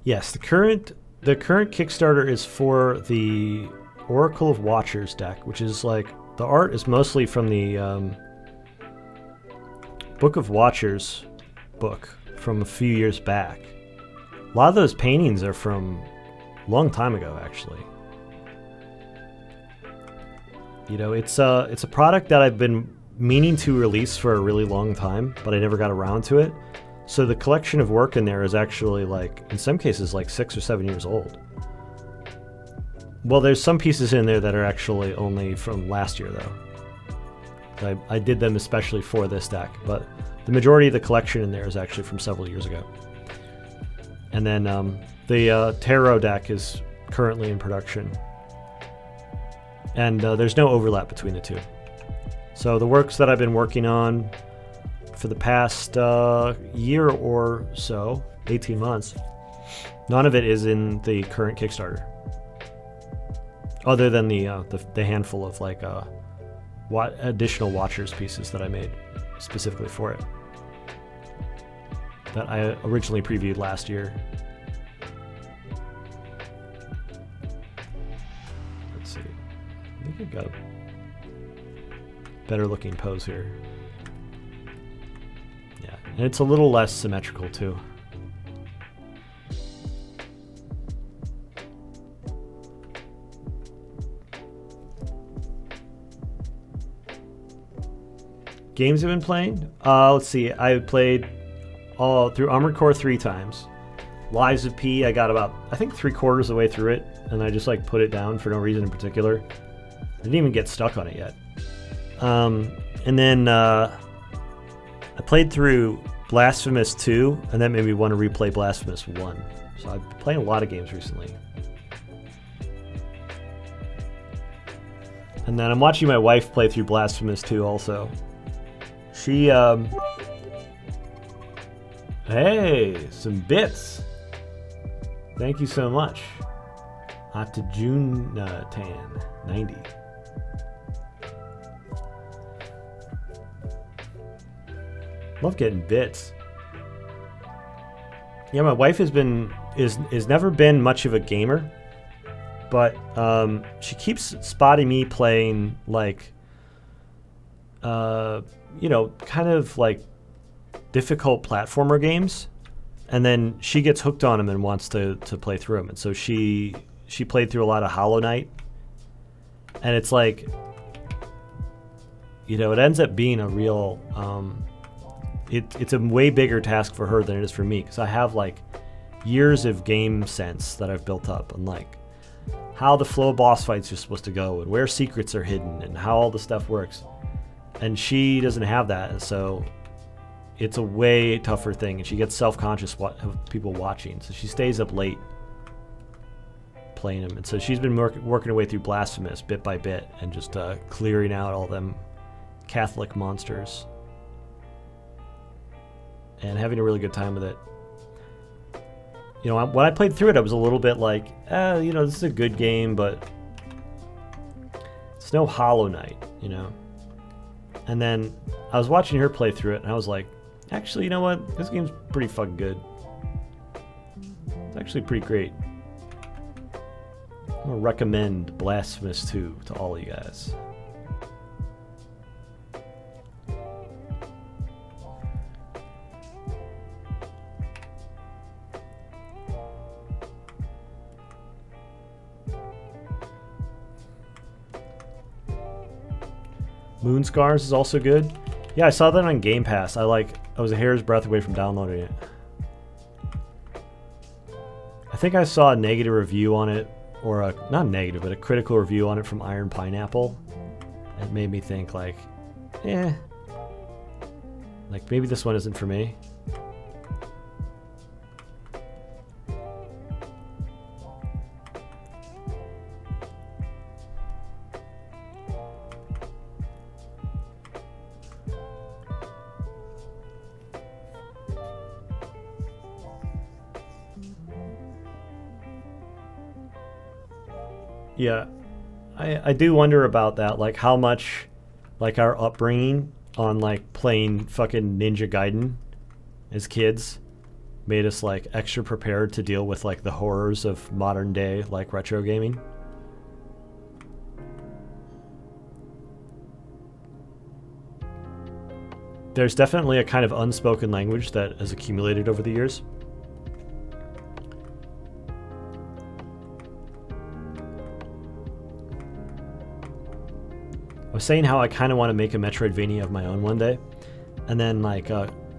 Yes, the current Kickstarter is for the Oracle of Watchers deck, which is like, the art is mostly from the Book of Watchers book from a few years back. A lot of those paintings are from a long time ago, actually. It's a product that I've been meaning to release for a really long time, but I never got around to it. So the collection of work in there is actually like, in some cases, like 6 or 7 years old. Well, there's some pieces in there that are actually only from last year, though. I did them especially for this deck, but the majority of the collection in there is actually from several years ago. And then the tarot deck is currently in production. And there's no overlap between the two. So the works that I've been working on for the past year or so, 18 months, none of it is in the current Kickstarter. Other than the handful of like additional Watchers pieces that I made specifically for it. That I originally previewed last year. Let's see. I think I've got a better looking pose here. Yeah, and it's a little less symmetrical too. Games I've been playing? Let's see. I played all through Armored Core 3 times. Lies of P, I got about, I think, 3/4 of the way through it, and I just like put it down for no reason in particular. I didn't even get stuck on it yet. And then I played through Blasphemous 2, and that made me want to replay Blasphemous 1. So I've been playing a lot of games recently. And then I'm watching my wife play through Blasphemous 2 also. She, hey, some bits. Thank you so much. To June Tan 90. Love getting bits. Yeah, my wife has never been much of a gamer, but she keeps spotting me playing like kind of like difficult platformer games, and then she gets hooked on them and wants to play through them. And so she played through a lot of Hollow Knight, and it's like, it ends up being a real it's a way bigger task for her than it is for me, because I have like years of game sense that I've built up, and like how the flow of boss fights are supposed to go and where secrets are hidden and how all the stuff works. And she doesn't have that, and so it's a way tougher thing, and she gets self-conscious of people watching, so she stays up late playing them. And so she's been working her way through Blasphemous bit by bit and just clearing out all them Catholic monsters and having a really good time with it. When I played through it, I was a little bit like, this is a good game, but it's no Hollow Knight, And then I was watching her play through it, and I was like, actually, you know what? This game's pretty fucking good. It's actually pretty great. I'm going to recommend Blasphemous 2 to all of you guys. Moon Scars is also good. Yeah, I saw that on Game Pass. I was a hair's breadth away from downloading it. I think I saw a negative review on it, or not negative, but a critical review on it from Iron Pineapple. It made me think like maybe this one isn't for me. Yeah, I do wonder about that, like how much like our upbringing on like playing fucking Ninja Gaiden as kids made us like extra prepared to deal with like the horrors of modern day like retro gaming. There's definitely a kind of unspoken language that has accumulated over the years. I was saying how I kind of want to make a Metroidvania of my own one day, and then like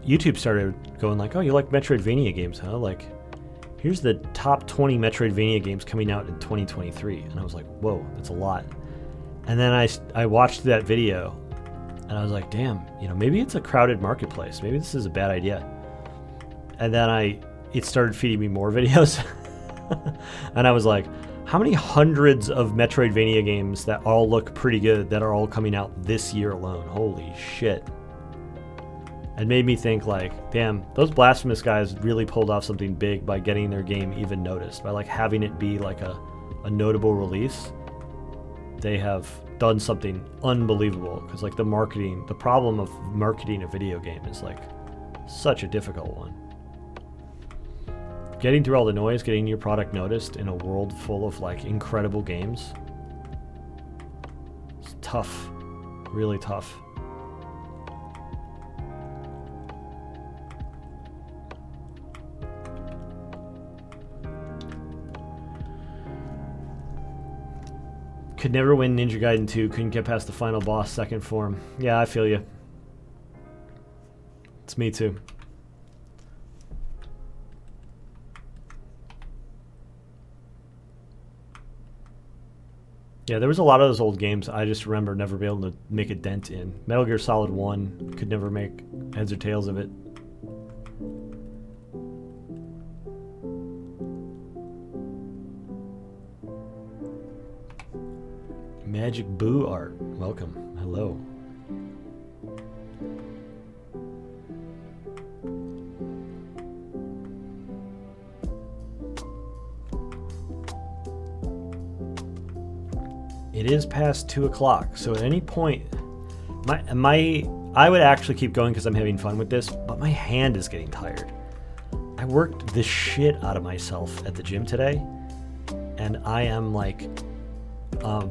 YouTube started going like, oh, you like Metroidvania games, huh? Like, here's the top 20 Metroidvania games coming out in 2023. And I was like, whoa, that's a lot. And then I watched that video, and I was like, damn, you know, maybe it's a crowded marketplace. Maybe this is a bad idea. And then it started feeding me more videos. And I was like, how many hundreds of Metroidvania games that all look pretty good that are all coming out this year alone? Holy shit. It made me think like, damn, those Blasphemous guys really pulled off something big by getting their game even noticed, by like having it be like a notable release. They have done something unbelievable, because like the problem of marketing a video game is like such a difficult one. Getting through all the noise, getting your product noticed in a world full of like incredible games, it's tough, really tough. Could never win Ninja Gaiden 2, couldn't get past the final boss, second form. Yeah, I feel you. It's me too. Yeah, there was a lot of those old games I just remember never being able to make a dent in. Metal Gear Solid 1, could never make heads or tails of it. Magic Boo Art, welcome. Hello. It is past 2 o'clock, so at any point, I would actually keep going because I'm having fun with this, but my hand is getting tired. I worked the shit out of myself at the gym today, and I am like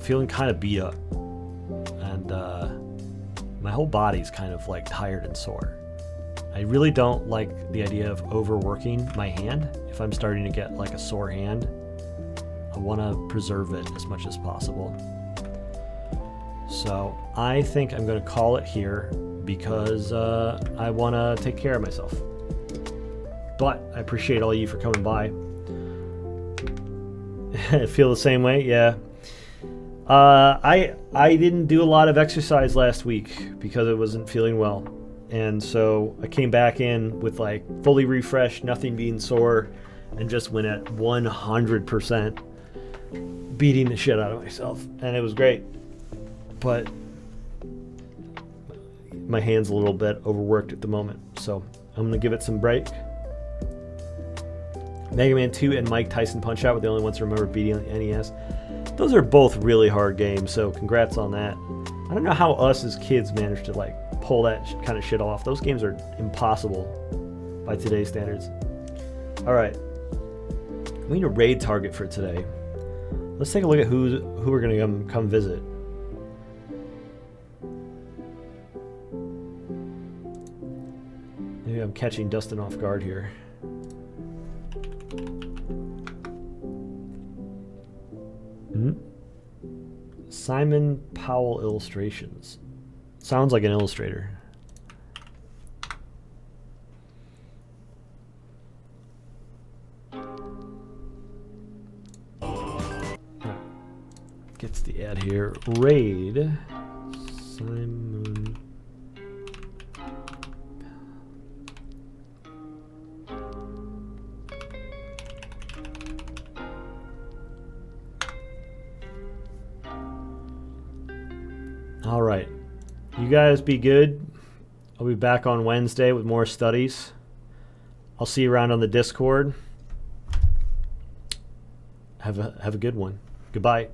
feeling kind of beat up, and my whole body's kind of like tired and sore. I really don't like the idea of overworking my hand. If I'm starting to get like a sore hand, I want to preserve it as much as possible. So I think I'm going to call it here because I want to take care of myself. But I appreciate all of you for coming by. Feel the same way? Yeah. I didn't do a lot of exercise last week because I wasn't feeling well. And so I came back in with like fully refreshed, nothing being sore, and just went at 100%. Beating the shit out of myself, and it was great, but my hand's a little bit overworked at the moment, so I'm gonna give it some break. Mega Man 2 and Mike Tyson Punch-Out were the only ones to remember beating the NES. Those are both really hard games, so congrats on that. I don't know how us as kids managed to like pull that kind of shit off. Those games are impossible by today's standards. All right, we need a raid target for today. Let's take a look at who we're going to come visit. Maybe I'm catching Dustin off guard here. Simon Powell Illustrations. Sounds like an illustrator. Gets the ad here. Raid Simon. All right. You guys be good. I'll be back on Wednesday with more studies. I'll see you around on the Discord. Have a good one. Goodbye.